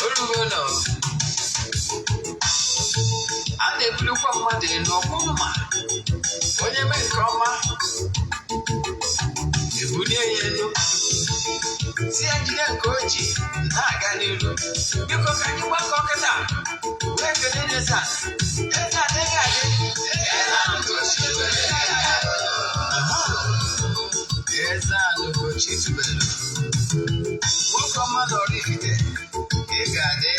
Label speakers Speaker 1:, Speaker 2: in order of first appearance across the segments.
Speaker 1: Orugono. Ane bulukwa mmadụ n'ọmụma. Onye mee nke ọma. Ebulie ya elu. Si ya jide nke o ji na-aga n'iru. Biko ka anyị gbakọ kịta. Wee kelee Eze-Ana. Eze-Ana ị ga-adị. Eze-Ana Ugochitubelu. Eze-Ana Ugochitubelu. Nwoke ọma nọrọ ifite. Ị ga-adị.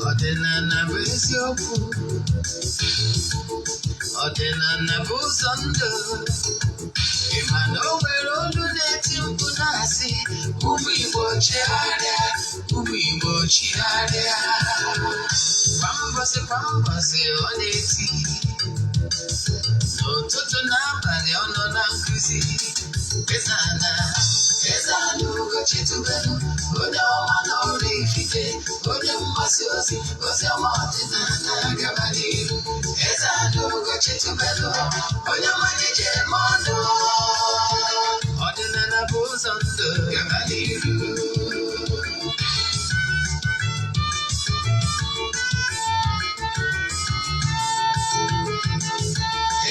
Speaker 1: Ọdịnala bụ eziokwu. Ọdịnala bụ ụzọ ndụ. Ị ma na o nwere olu na-eti mkpu na-asị ụmụ Igbo chigharịa, ụmụ Igbo chigharịa. Kwa mbọsị ọ na-eti. N'ụtụtụ n'abalị ọ nọ na nkụzi. Eze-Ana, Eze-Ana Ugochitubelu, onye ọma na ọrụ ikike, onye mgbasa ozi, ozi ọma ọdịnala gaba n'iru. Eze-Ana Ugochitubelu, onye mmanya ji eme ọnụ. Ọdịnala bụ ụzọ ndụ gaba n'iru.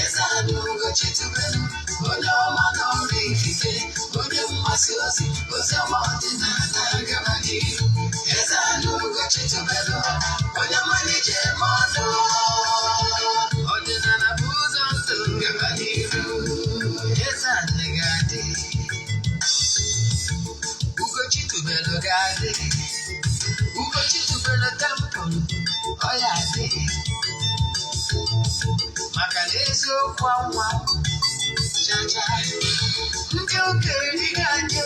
Speaker 1: Eze-Ana Ugochitubelu, onye ọma na ọrụ ikike, onye mgbasa ozi, ozi ọma ọdịnala gaba n'iru. Eze-Ana Ugochitubelu, onye mmanya ji eme ọnụ. Ọdịnala bụ ụzọ ndụ gaba n'iru. Eze-Ana ga-adị. Ugochitubelu ga-adị. Ugochitubelu tempụl ọ ya adị. Maka na eziokwu anwa chacha ndị okenye anyị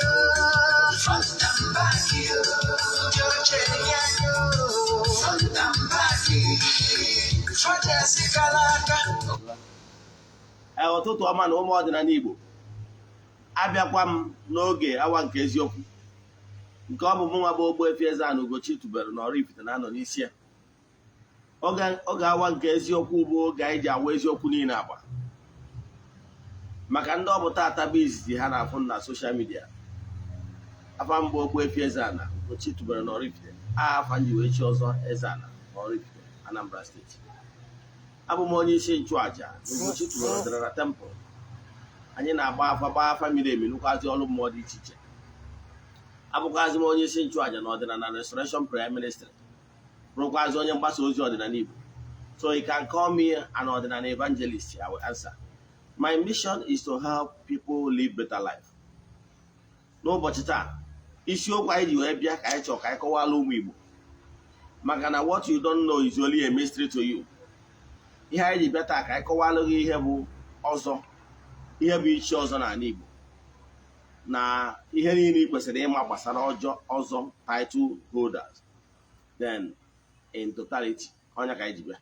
Speaker 1: front and back ndị okenye anyị front and back fọdesi kara aka.
Speaker 2: Ụtụtụ ọma na ụmụ ọdịnala Igbo, abịakwa m n'oge awa nke eziokwu nke ọ bụ mụ nwa bụ Ogbuefi Eze-Ana Ugochitubelu na Oraifite na-anọ n'isi ya. Oge awa nke eziokwu bụ oge anyị ji awa eziokwu niile agba maka ndị ọ bụ tata bụ izizi ha na-afụ na soshal midia. Afa mbụ Ogbuefi Eze-Ana Ugochitubelu na Oraifite, afa nji wee chi ọzọ Eze-Ana na Oraifite, Anambra steeti. Abụ m onye isi nchụaja Ugochitubelu ọdịnala tempụl. Anyị na-agba afa miri emi nụkwazi ọrụ mmụọ dị iche iche. Abụkwazi m onye isi nchụaja na ọdịnala Restoration Prayer Ministry, bụrụkwazi onye mgbasa ozi ọdịnala Igbo. So you can call me an ordinary evangelist. I will answer. My mission is to help people live better life. N'ụbọchị taa, isiokwu anyị ji wee bịa ka anyị chọọ ka anyị kọwala ụmụ Igbo maka na what you don't know is only a mystery to you. Ihe anyị ji bịa taa ka anyị kọwala gị ihe bụ ọzọ, ihe bụ ichi ọzọ n'ala Igbo, na ihe niile ị kwesịrị ịma gbasara ọzọ title holders. Then in totality, onye ka anyị ji bịa.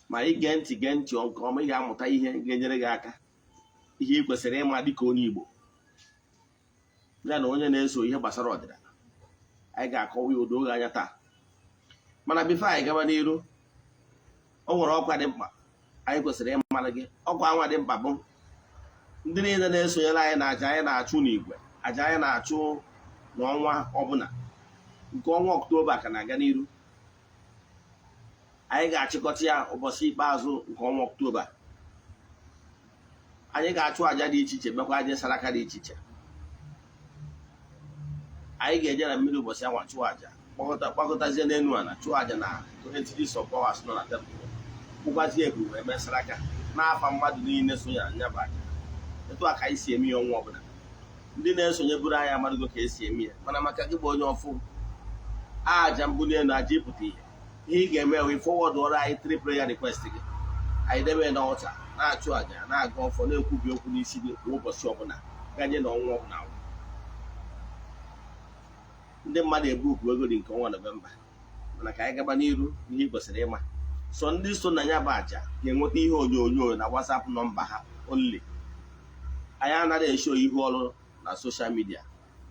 Speaker 2: Ma ị gee ntị nke ọma, ị ga-amụta ihe ga-enyere gị aka, ihe ị kwesịrị ịma dịka onye Igbo ya na onye na-eso ihe gbasara ọdịnala. Anyị ga-akọwa ya oge anya taa, mana bifo anyị gaba n'iru, o nwere ọkwa dị mkpa anyị kwesịrị ịmara gị. Ọkwa anwa dị mkpa bụ ndị niile na-esonyere anyị na aja anyị na-achụ n'igwe, aja anyị na-achụ n'ọnwa ọbụla nke ọnwa Ọktoba ka na-aga n'iru. Anyị ga-achịkọta ya ụbọchị ikpeazụ nke ọnwa Ọktoba. Anyị ga-achụ aja dị iche iche, mekwa aja saraka dị iche iche. Anyị ga-eje na mmiri ụbọchị anwa chụọ aja, kpakọtazie n'enu ala chụọ aja na entities of powers nọ na tempụl, kpụkwazie ebube eme saraka n'afa mmadụ niile sonye na nya bụ aja. Etu a ka anyị si eme ya ọnwa ọbụla. Ndị na-esonye bụrụ anyị amadụgo ka esi eme ya, mana maka gị bụ onye ọfụ aja mbuli elu aja ịpụta ihe ị ga-eme wee forward ọrụ anyị 3 prayer request gị. Anyị debe na ọcha na-achụ aja, na-aga ọfọ, na-ekwubi okwu n'isi gị kwa ụbọchị ọbụla ganye na ọnwa ọbụla. Ndị mmadụ ebu ukwu ego dị nke ọnwa Nọvemba, mana ka anyị gaba n'iru ihe ị kwesịrị ịma. So ndị so na ya bụ aja ga-enweta ihe onyonyo na WhatsApp nọmba ha only. Anyị anaghị esho ihu ọrụ na soshal midia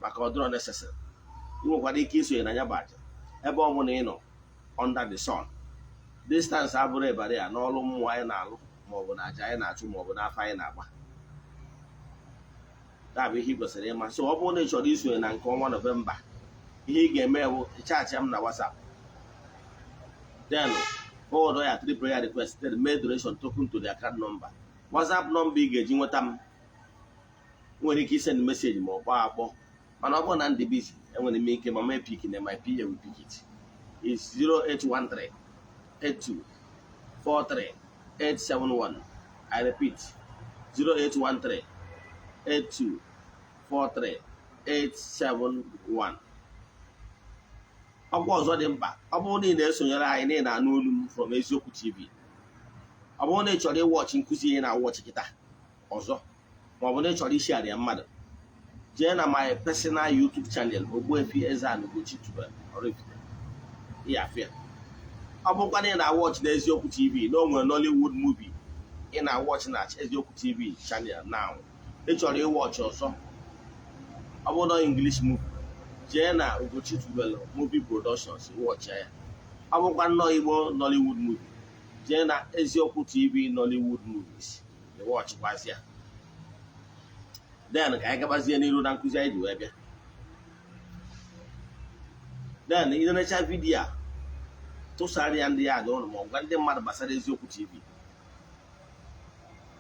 Speaker 2: maka ọdụrọ necessary. ị nwekwara ike isonye na ya bụ aja ebe ọ bụla ị nọ under the sun. Distance abụrụ ịbara ya n'ọrụ mmụọ anyị na-alụ maọbụ na aja anyị na-achụ maọbụ n'afọ anyị na-agba. Ya bụ ihe ị kwesịrị ịma. So ọ bụrụ na ị chọrọ isonye na nke ọnwa Nọvemba, ihe ị ga-eme bụ chaatị m na WhatsApp, then forward ya 3 prayer request, then make donation token to the account number. WhatsApp number ị ga-eji nweta m nwere ike isend meseji ma ọ kpọọ akpọ, mana ọ bụrụ na ndị busy enwere m ike ma mee pik na my PA will pick it. It's 0813 82 43 871. I repeat, 0813 82 43 871. Ọgwụ ọzọ dị mkpa, ọ bụrụ na ị na-esonyere anyị na ị na-anụ olu m from Eziokwu TV, ọ bụrụ na ị chọrọ ịwọchị nkụzi ihe na-awọchị kịta ọzọ, ma ọ bụ na ị chọrọ ishare ya mmadụ, jee na my personal YouTube channel Ogbuefi Eze-Ana Ugochitubelu Oraifite. Ihe afịa ọ bụkwa na ị na-awọchị na Eziokwu TV na o nwere Nollywood movie ị na-awọchị na Eziokwu TV channel now, ị chọrọ ịwọchị ọzọ, ọ bụrụ na English movie, jee na Ugochitubelu movie productions wọchị ya. Ọ bụkwa nnọọ Igbo Nollywood movie, jee na Eziokwu TV Nollywood movies wọchịkwazị ya. Then ka anyị gabazie n'iru na nkụzi anyị ji wee bịa. Then ị na-enecha vidiyo a, tụsara ya ndị ya ada ụlọ ma ọ gwa ndị mmadụ gbasara Eziokwu TV.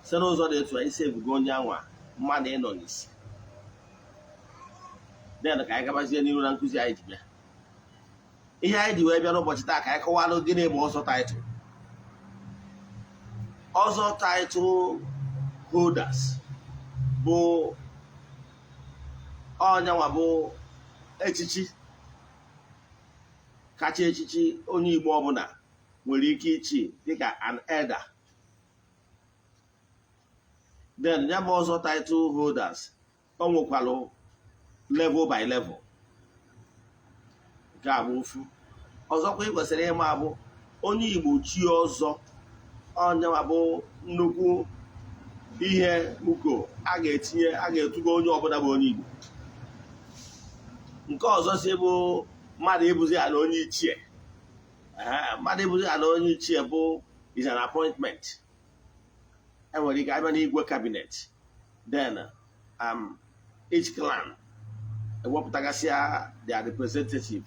Speaker 2: Site n'ụzọ dị etu anyị si ebugo onye anwa mmadụ ịnọ n'isi. Then ka anyị gabazie n'iru na nkụzi anyị ji bịa. Ihe anyị ji wee bịa n'ụbọchị taa ka anyị kọwalụ gịnị bụ ọzọ taịtụl. Ọzọ taịtụl holders bụ ọnyanwa bụ echichi kacha echichi onye Igbo ọbụla nwere ike ichi dịka an elder. Then ya bụ ọzọ title holders o nwekwalụ level by level. Nke a bụ ofu. Ọzọkwa ị kwesịrị ịma bụ onye Igbo chi ọzọ, ọnyanwa bụ nnukwu ihe uko a ga-etugo onye ọbụla bụ onye Igbo. Nke ọzọ si bụ mmadụ ịbụzi ala onye ichie. Mmadụ ịbụzi ala onye ichie bụ is an appointment. Enwere ike abịa n'igwe cabinet, then each clan ewepụtagasịa their representative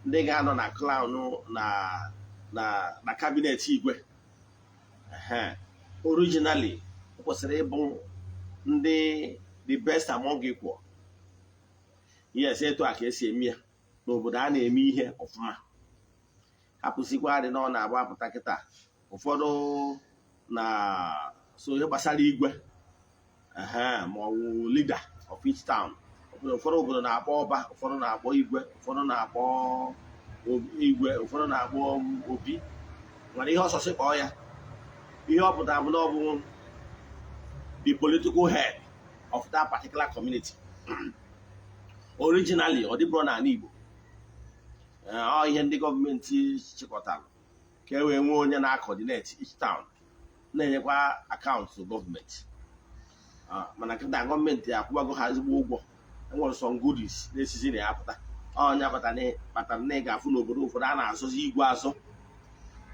Speaker 2: ndị ga-anọ na clan na cabinet igwe. Originally kwesịrị ịbụ ndị the best among equal. Yes, etu a ka esi eme ya n'obodo a na-eme ihe ọfụma. Hapụsịkwa dị na ọ na-agba apụta kịta ụfọdụ na so ihe gbasara igwe ma ọ bụ leader of each town. Ụfọdụ obodo na-akpọ ọba, ụfọdụ na-akpọ igwe, ụfọdụ na-akpọ igwe, ụfọdụ na-akpọ obi. Nwere ihe ọsọsị kpọọ ya. Ihe ọ pụtara bụ na ọ bụ the political head of that particular community. Originally, ọ dịbụrụ n'ala Igbo, ọ ihe ndị gọọmenti chịkọtara ka e wee nwee onye na-coordinate each town, na-enyekwa akaụntụ gọọmenti. Mana kịta gọọmenti akwụbago ha ezigbo ụgwọ, enwere some goodies na-esizi na ya pụta. Onye kpatara na ị ga-afụ n'obodo ụfọdụ a na-azụzi igwe azụ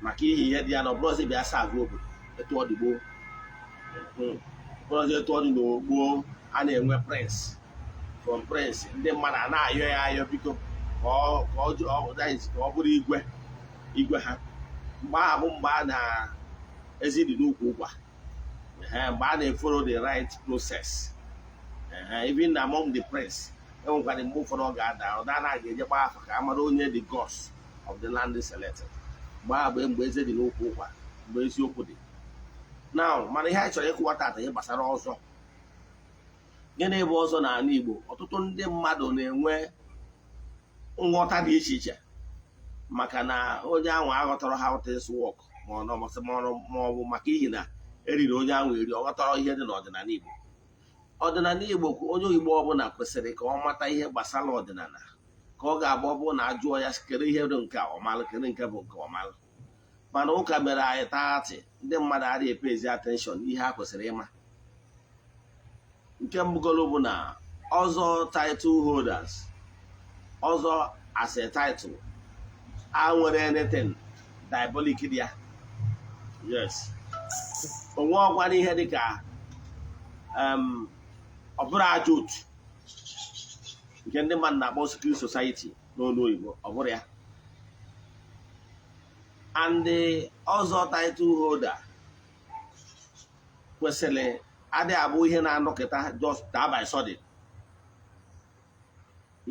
Speaker 2: maka ihe ihe dị ya na ọbụrụzi bịa sa agụ obodo etu ọ dị gboo. Ọbụrụzi etu ọ dị n'gboo, a na-enwe prince. From prince, ndị mmadụ a na-ayọ ya ayọ biko ka ọ bụrụ igwe ha. Mgbe ahụ bụ mgbe a na-ezi dị n'ukwu ụkwa, mgbe a na-efolo the right process. Even among the prince, enwekwara mgbe ụfọdụ ọ ga-ada ụda na-ga-ejekwa afa ka a mara onye the gods of the land selected. Mgbe ahụ bụ mgbe eze dị n'ukwu ụkwa, mgbe eziokwu dị. Now, mana ihe anyị chọrọ ịkwụwa tata ihe gbasara ọzọ. Gịnị bụ ọzọ n'ala Igbo? Ọtụtụ ndị mmadụ na-enwe nghọta dị iche iche maka na onye ahụ aghọtara how things work, ma ọ bụ maka ihi na eriri onye ahụ eri, ọ ghọtara ihe dị n'ọdịnala Igbo. Ọdịnala Igbo, onye Igbo ọbụla kwesịrị ka ọ mata ihe gbasara ọdịnala, ka ọ ga-abụ ọ bụrụ na ajụọ ya kere ihe dị nke ọmalụ, kere nke bụ nke ọmalụ. Mana ụka mere anyị taatị ndị mmadụ adịghị epezi attention ihe ha kwesịrị ịma. Nke mbụgolo bụ na ọzọ title holders ọzọ as a title a nwere anything diabolic dị ya. Yes, onwe ọgwa n'ihe dịka ọ bụrụ aja otu nke ndị mmadụ na-akpọ secret society n'olu oyibo, ọ bụrụ ya. And ọzọ title holder kwesịrị adị abụ ihe na-anọkịta just that by sudden.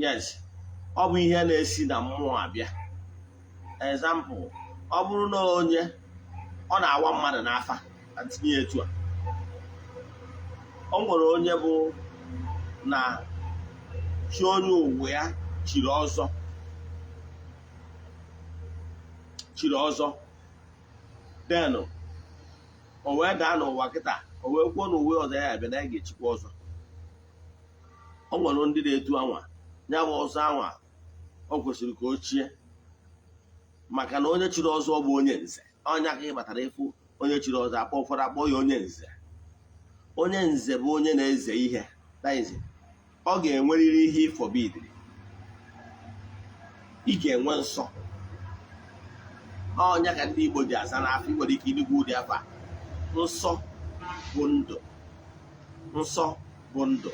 Speaker 2: Yes, ọ bụ ihe na-esi na mmụọ abịa. Example, ọ bụrụ na onye ọ na-awa mmadụ n'afa na tinye etu a, o nwere onye bụ na chi onye uwe ya chiri ọzọ then o wee daa n'ụwa kịta, o wee kwuo na uwe ọzọ ya abịa na ya ga-echikwa ọzọ. O nwere ndị na-etu anwa ya bụ ọzọ anwa o kwesịrị ka o chie, maka na onye chiri ọzọ bụ onye nze. Ọnya ka ị batara ịfụ onye chiri ọzọ akpọ ụfọdụ akpọ ya onye nze. Onye nze bụ onye na-eze ihe, ọ ga-enwerịrị ihe ifobidiri, ị ga-enwe nsọ. Ọnya ka ndị Igbo ji aza n'afọ, ị nwere ike ịdịgwa ụdị afa. Nsọ bụ ndụ, nsọ bụ ndụ.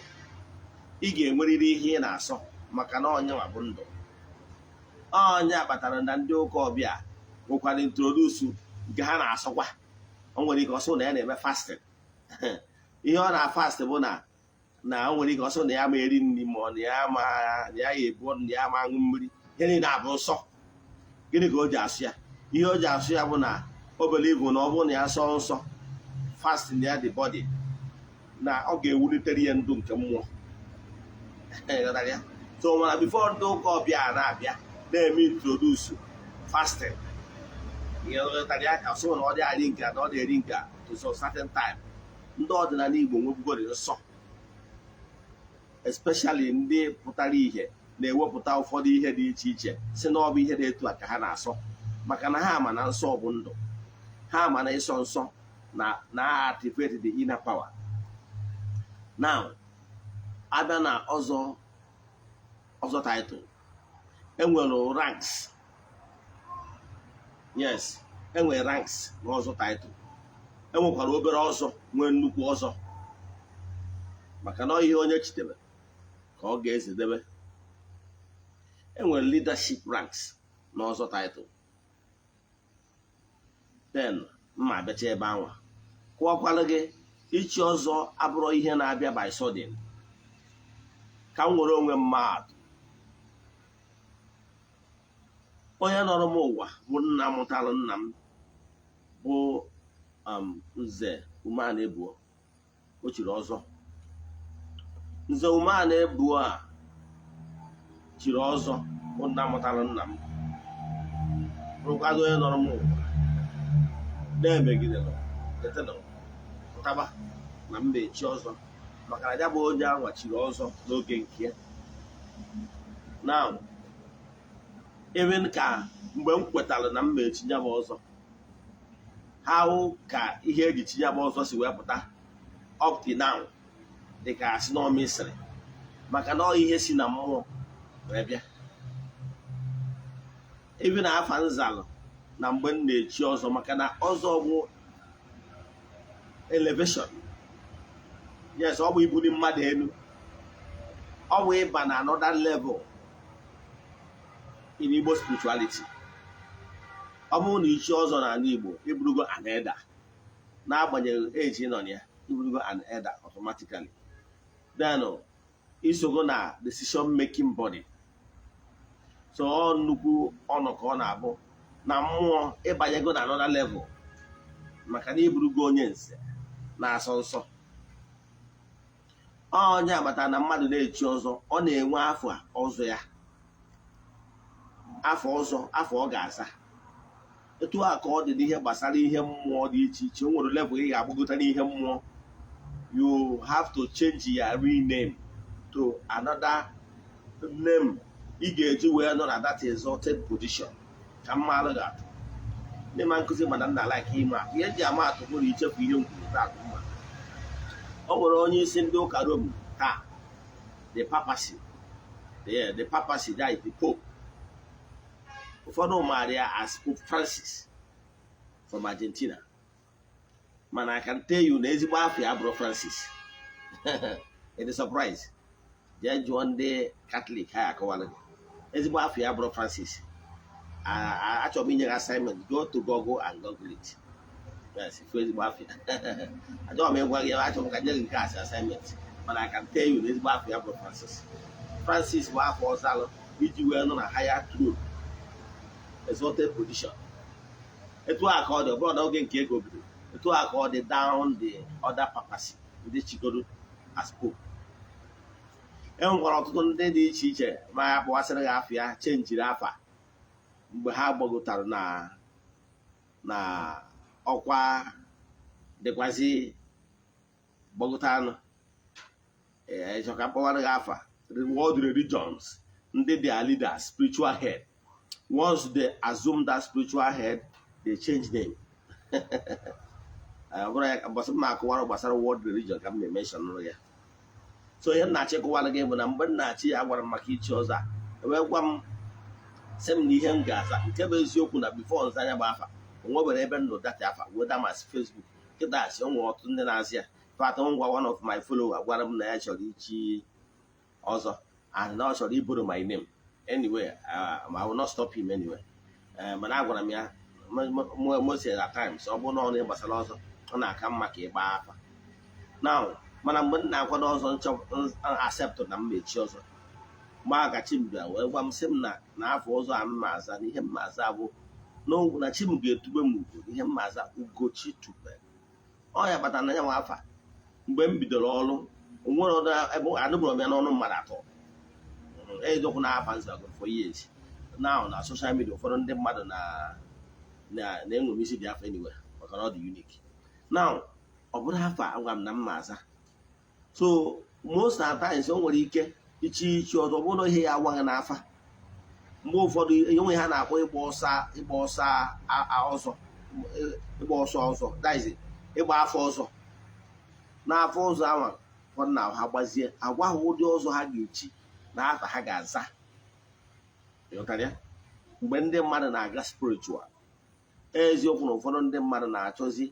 Speaker 2: Ị ga-enwerịrị ihe ị na-asọ, maka na ọnyanwa bụ ndụ. Ọnya kpatara na ndị ụka ọbịa nwekwara introduce nke ha na-asọkwa. O nwere ike ọsọ na ya na-eme fasting. Ihe ọ na-fast bụ na o nwere ike ọsọ na ya ma eri nri, ma ọ na ya ebu ọnụ, na ya ma aṅụ mmiri. Ihe niile abụ nsọ. Gịnị ka o ji asụ ya? Ihe o ji asụ ya bụ na o believe na ọ bụrụ na ya sọ nsọ, fasting ya the body, na ọ ga-ewulitere ya ndụ nke mmụọ. So mana before ndị ụka ọbịa na-abịa na-eme introduce fasting, ọsọ na ọ dị arị nke na ọ dị eri nke to some certain time. Ndị ọdịnala Igbo nwebugori nsọ, especially ndị pụtara ihe na-ewepụta ụfọdụ ihe dị iche iche si na ọ bụ ihe dị etu a ka ha na-asọ, maka na ha ama na nsọ bụ ndụ. Ha ama na ịsọ nsọ na activate the inner power. Now abịa na ọzọ title, enwere ranks. Yes, enwere ranks na ọzọ title. Enwekwara obere ọzọ nwee nnukwu ọzọ, maka na ihe onye chidebe ka ọ ga-ezedebe. Enwere leadership ranks na ọzọ title. Then mma abịacha ebe anwa kụwakwala gị ichi ọzọ abụrụ ihe na-abịa by sudden. Ka m nwere onwe mmadụ, onye nọrọ m ụwa bụ nna mụtara nna m bụ Eze-Ana Ebuo. O chiri ọzọ. Eze-Ana Ebuo a chiri ọzọ bụ nna mụtara nna m, rụkwado onye nọrọ m ụwa na-emegide pụtaba na mba echi ọzọ, maka na ya bụ onye anwa chiri ọzọ n'oge nke ya. Now even ka mgbe m kwetara na mma echi ya bụ ọzọ, how ka ihe eji chi ya bụ ọzọ si wee pụta up to now dị ka asị na ọmịsịrị, maka na ihe si na mmụọ wee bịa. Even na afa nzalụ na mgbe m na-echi ọzọ, maka na ọzọ bụ elevation. Yes, ọ bụ ibuli mmadụ elu, ọ bụ ịba na another level in Igbo spirituality. Ọ bụrụ na ichi ọzọ n'ala Igbo, iburugo an elder, n'agbanyeghị eji nọ ya, iburugo an elder automatically. Then isogo na decision making body. So ọ nnukwu ọnọ ka ọ na-abụ na mmụọ ịbanyego na another level, maka na iburugo onye nze na-asọ nsọ. Onye agbata na mmadụ na-echi ọzọ, ọ na-enwe afọ ọzọ ya, afọ ọzọ, afọ ọ ga-aza. Etu a ka ọ dị n'ihe gbasara ihe mmụọ dị iche iche. O nwere level ị ga-agbagota n'ihe mmụọ. You have to change your real name to another name ị ga-eji wee nọ na that exalted position. Ka mmadụ ga-atụ ndị ma nkụzi mana nna like ime atụ ihe ji ama atụ bụrụ ichefu ihe nkwuru atụ mma. O nwere onye isi ndị ụka Rom taa, the the papacy, that is the Pope. Ụfọdụ maara ya as Pope Francis from Argentina. Man, I can tell you, na ezigbo afọ ya bụrụ Francis. It is a surprise. Jee jụọ ndị Catholic ha akọwala gị. Ezigbo afọ ya bụrụ Francis. Achọrọ m inye gị assignment, go to Google and Google it. Yes, ifu ezigbo afọ ya. Achọrọ m ịgwa gị, achọrọ m ka nye gị nke as assignment. But I can tell you, na ezigbo afọ ya bụrụ Francis. Francis bụ afọ ọzalụ iji wee nọ na higher throne, exalted position. Etu a ka ọ dị, ọ bụrụ na oge nke ego bido. Etu a ka ọ dị down the other papacy, ndị chigoro as Pope. E nwekwara ọtụtụ ndị dị iche iche ma ya kpọwasịrị gị afọ ya chenjiri afa mgbe ha gbagotara na ọkwa dịkwazi gbagota anụ. Ịchọ ka mkpọwara gị afa world religions, ndị their leaders, spiritual head. Once they assume that spiritual head, they change name. Mbọsị m na-akọwara gbasara world religion ka m na-emenshọn ya. So ihe nna-achị kụwara gị bụ na mgbe nna-achị ya gwara m maka ichi ọzọ a, wee gwa m sị m na ihe m ga-aza nke bụ eziokwu na bifo nza anya bụ afa onwebere ebe m nọ data afa weda mas Facebook kịta asị o nwere ọtụtụ ndị na-azị ya. Fata ngwa one of my follower gwara m na ya chọrọ ichi ọzọ and na ọ chọrọ iburu my name. Anyway, I will not stop him anyway. Mana agwara m ya most at times ọ bụrụ na ọ na-gbasara ọzọ ọ na-aka mma ka ịgba afa. Now, mana mgbe m na-akwado ọzọ accept na mmechi ọzọ mgbe ka chi m bịa wee gwa m sị m na afọ ọzọ a mma aza na ihe mma aza bụ na chi m ga-etube m ugo ihe mma aza Ugochitubelu. Ọ ya kpatara na ya nwa afa mgbe m bidoro ọrụ onwere ebe anụbụrụ m ya n'ọnụ mmadụ atọ. Ejokwu na afa nzago for years now na social media. Ụfọdụ ndị mmadụ na-enwe isi dị afọ anyway maka na ọ dị unique. Now ọ bụrụ afọ agwa m na mma aza. So most of the times o nwere ike ichi ọzọ bụrụ ihe ya agwaghị n'afa. Mgbe ụfọdụ enwe ha na-akpọ ịgba ọsọ that is ịgba afọ ọzọ. N'afọ ọzọ ahụ ụfọdụ na ha gbazie agwa ha ụdị ọzọ ha ga-echi na afa ha ga-aza. Ịghọtara ya? Mgbe ndị mmadụ na-aga spiritual, eziokwu na ụfọdụ ndị mmadụ na-achọzi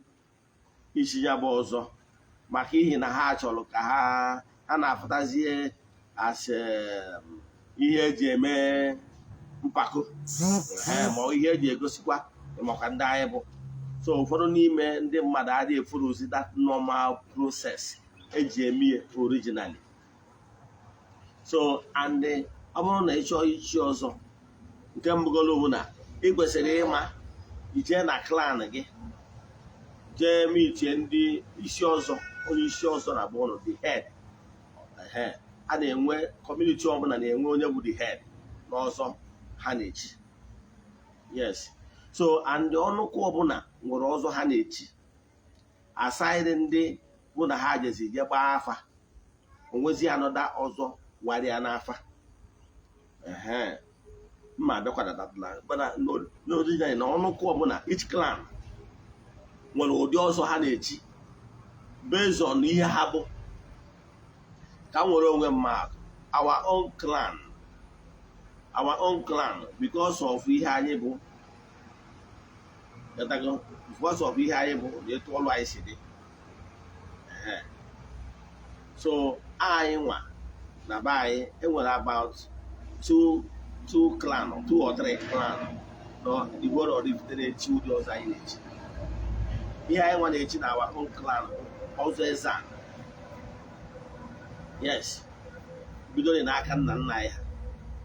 Speaker 2: ichi ya bụ ọzọ maka ihi na ha chọrọ ka ha na-afụtazie as ihe eji eme mpako ma ihe eji egosikwa maka ndị anyị bụ. So ụfọdụ n'ime ndị mmadụ adịghị efuruzi that normal process eji eme originally. So and ọ bụrụ na ị chọọ ichi ọzọ, nke mbụgolo bụ na ị kwesịrị ịma ije na clan gị jee mitie ndị isi ọzọ. Onye isi ọzọ na bụ ọnụ the head. A na-enwe community ọbụla na-enwe onye bụ the head n'ọzọ ha na-echi. Yes. So and ọnụkụ ọbụla nwere ọzọ ha na-echi aside ndị bụ na ha jezi je gbaa afa onwezi anọda ọzọ warịa n'afa. Mma abịakwada datala n'original na ọnụkụ ọbụla each clan nwere ụdị ọzọ ha na-echi based on ihe ha bụ. Ka nwere onwe mmadụ our own clan because of ihe anyị bụ because of ihe anyị bụ etu ọlụ anyị si dị. So anyị nwa na be anyị enwere about two or three clan no Igbo Oraifite na-echi ụdị ọzọ anyị na-echi. Ihe anyị nwa na-echi na our own clan ọzọ Eze-Ana. Yes, bidoro n'aka nna nna ya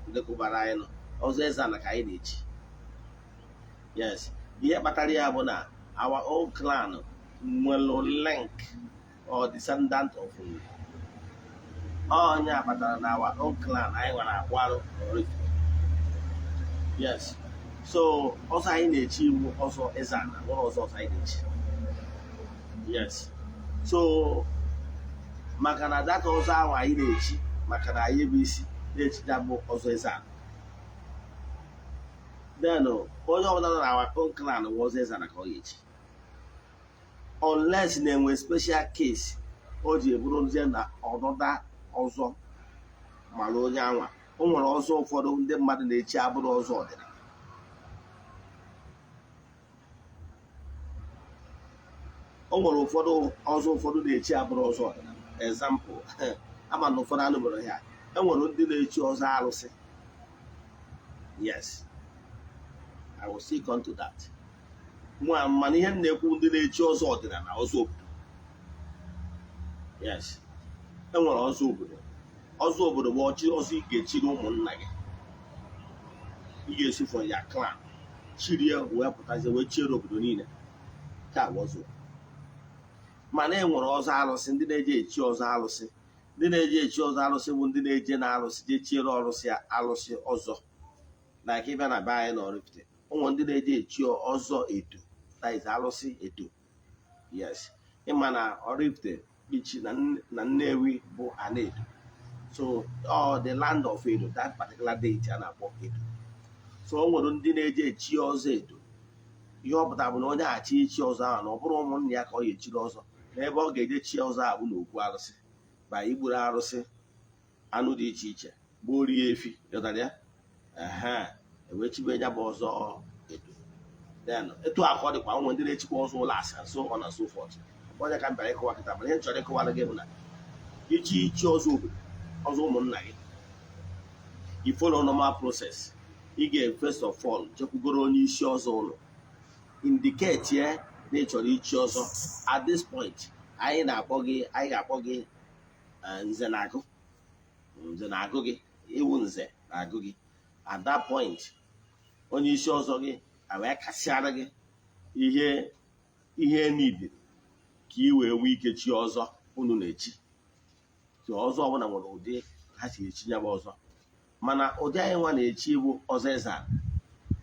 Speaker 2: ndị kwụbara anyị nọ ọzọ Eze-Ana ka anyị na-echi. Yes, ihe kpatara ya bụ na our own clan nwere link or descendant of onye kpatara na our own clan anyị nwere akwarụ. Yes, so ọzọ anyị na-echi iwu ọzọ Eze-Ana nwere ọzọ anyị na-echi. Yes, so maka na data ọzọ ahụ anyị na-echi maka na anyị bụ isi na-echita bụ ọzọ Eze-Ana. Then onye ọbụla nọ na our own clan bụ ọzọ Eze-Ana ka ọ ga-echi unless na-enwe special case o ji eburuzie na ọnọda ọzọ mara onye anwa o nwere ọzọ ụfọdụ ndị mmadụ na-echi abụrụ ọzọ ọdịnala. O nwere ọzọ ụfọdụ na-echi abụrụ ọzọ ọdịnala. Example, ama na ụfọdụ anụ mere ya. Enwere ndị na-echi ọzọ arụsị. Yes, I will still come to that. Mana ihe m na-ekwu ndị na-echi ọzọ ọdịnala, ọzọ obodo. Yes, enwere ọzọ obodo. Ọzọ obodo bụ ọzọ ị ga-echiri ụmụnna gị. Ị ga-esi from ya clan chirie wee pụtazie wee chiere obodo niile. Ka bụ ọzọ. Mana e nwere ọzọ arụsị, ndị na-eje echi ọzọ arụsị. Ndị na-eje echi ọzọ arụsị bụ ndị na-eje na arụsị jee chiere arụsị ọzọ. Like ịbịa na be anyị na Oraifite, ụmụ ndị na-eje echi ọzọ edo, that is arụsị edo. Yes, ịma na Oraifite ichi na Nnewi bụ ana edo. So the land of Edo, that particular deity a na-akpọ Edo. So o nwere ndị na-eje echi ọzọ edo. Ihe ọ pụtara bụ na onye achị ichi ọzọ ahụ na ọ bụrụ ụmụnne ya ka ọ ga-echiri ọzọ, n'ebe ọ ga-eje chi ọzọ ahụ na okwu arụsị ba igburu arụsị anụ dị iche iche bụ orie efi, yọtara ya ewee chibe ya bụ ọzọ edo. Then etu akọ dịkwa ụmụ ndị na-echikwa ọzọ ụlọ asị and so on and so forth. Onye ka m bịara ịkọwa kịta, mana ihe m chọrọ ịkọwara gị bụ na ichi ọzọ obodo, ọzọ ụmụnna gị, i follow normal process. Ị ga first of all chekwugoro onye isi ọzọ ụlọ, indicate ya na ị chọrọ ichi ọzọ. At this point anyị ga-akpọ gị nze na-agụ gị, iwu nze na-agụ gị. At that point onye isi ọzọ gị wee kasịara gị ihe niile ka ị wee nwee ike chi ọzọ unu na-echi. So ọzọ ọbụla nwere ụdị ha si echi ya bụ ọzọ, mana ụdị anyị nwa na-echi bụ ọzọ Eze-Ana.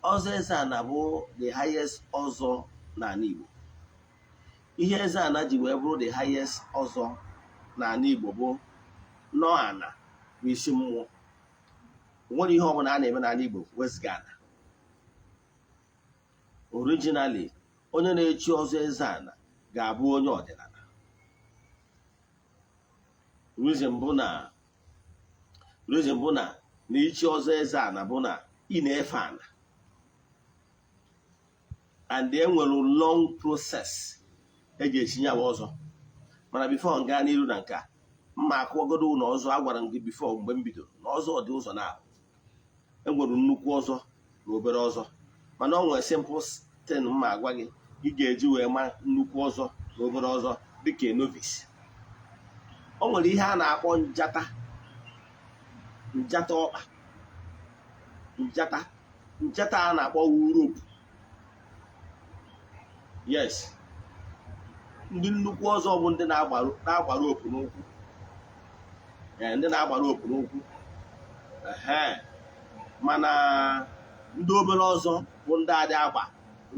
Speaker 2: Ọzọ Eze-Ana bụ the highest ọzọ n'ala Igbo. Ihe Eze-Ana ji wee bụrụ the highest ọzọ n'ala Igbo bụ nọọ ana bụ isi mmụọ. Nwere ihe ọbụla a na-eme n'ala Igbo wezụga ana. Originally onye na-echi ọzọ Eze-Ana ga-abụ onye ọdịnala. Reason bụ na ichi ọzọ Eze-Ana bụ na ị na-efe ana, and e nwere long process eji echi ya bụ ọzọ. Mana before m gaa n'iru na nke a, mma akụwagodo ụlọ ọzọ agwara m gị before mgbe m bidoro na ọzọ dị ụzọ na enwere nnukwu ọzọ na obere ọzọ. Mana ọ nwere simple thing mma agwa gị ị ga-eji wee ma nnukwu ọzọ na obere ọzọ dịka novice. O nwere ihe a na-akpọ njata ọkpa, njata a na-akpọ rope. Yes, ndị nnukwu ọzọ bụ ndị na-agba rope n'ụkwụ. Ndị na-agba rope n'ụkwụ. Mana ndị obere ọzọ bụ ndị adị agba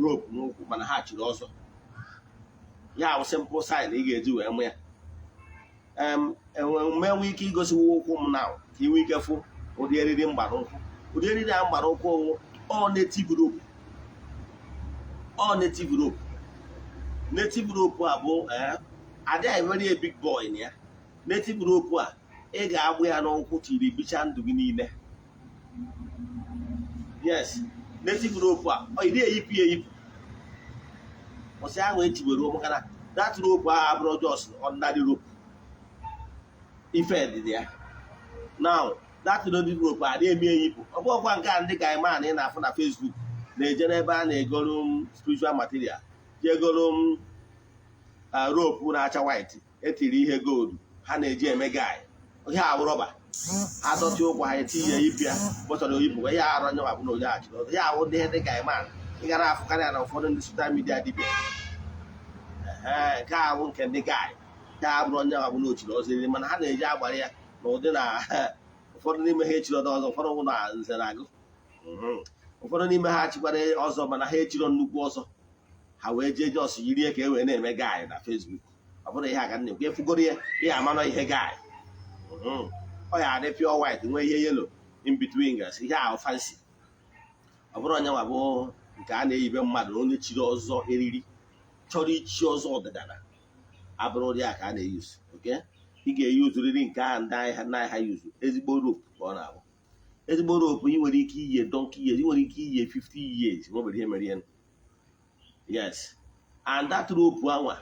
Speaker 2: rope n'ụkwụ mana ha chiri ọzọ. Ya bụ simple sign ị ga-eji wee mụ ya. Enwe ike igosiwo ụkwụ m na ka ị nwee ike fụ ụdị eriri mgbara ụkwụ. Ụdị eriri a mgbara ụkwụ ọ native rope. Native rope a bụ adịghị very a big boy na ya. Native rope a ị ga-agbụ ya n'ụkwụ tiri bicha ndụ gị niile. Yes, native rope a ọ ị na-eyipụ kwụsị ahụ echibere maka na that rope a abụrụ just ordinary rope. Ife dị ya. Now that native rope a na-eme eyipụ. Ọ bụ ọkwa nke a ndị ga-eme na ị na-afụ na Facebook na-eje n'ebe a na-egoro spiritual material, jegoro rope na-acha white etiri ihe gold ha na-eji eme guy. Ihe awụ rọba ha dọtị ụkwụ ha etinye yipụ ya bọchọrọ oyipụ ya arụ anya ma bụ na onye achịrị ọzọ. Ya awụ ndị ihe dị ga-eme ị gara afụkarị ya na ụfọdụ ndị social media dibịa. Nke a bụ nke ndị guy ka abụrụ onye ma bụ na ochiri ọzọ eriri, mana ha na-eji agbara ya na ụdị na ụfọdụ n'ime ha echiri ọzọ, ụfọdụ bụ na nze na-agụ. Ụfọdụ n'ime ha chikwara ọzọ mana ha echiro nnukwu ọzọ. Ha wee jee jos yiri ka e wee na-eme guy na Facebook. Ọ bụrụ ihe a ka m na-ekwu, efugoro ya ihe amanọ ihe guy. Ọ ya adị pure white nwee ihe yellow in between gas, ihe ahụ fancy. Ọ bụrụ onye nwa bụ nke a na-eyibe mmadụ onye chiri ọzọ eriri chọrọ ichi ọzọ ọdịnala, abụrụ ụdị a ka a na-eyuzu. Ị ga-eyuzu riri nke ahụ ndị anyị ha yuzu ezigbo rope ka ọ na-abụ. ezigbo rope ị nwere ike iye donkey years, ị nwere ike iye 50 years nwebere ihe mere ya. Yes, and that rope anwa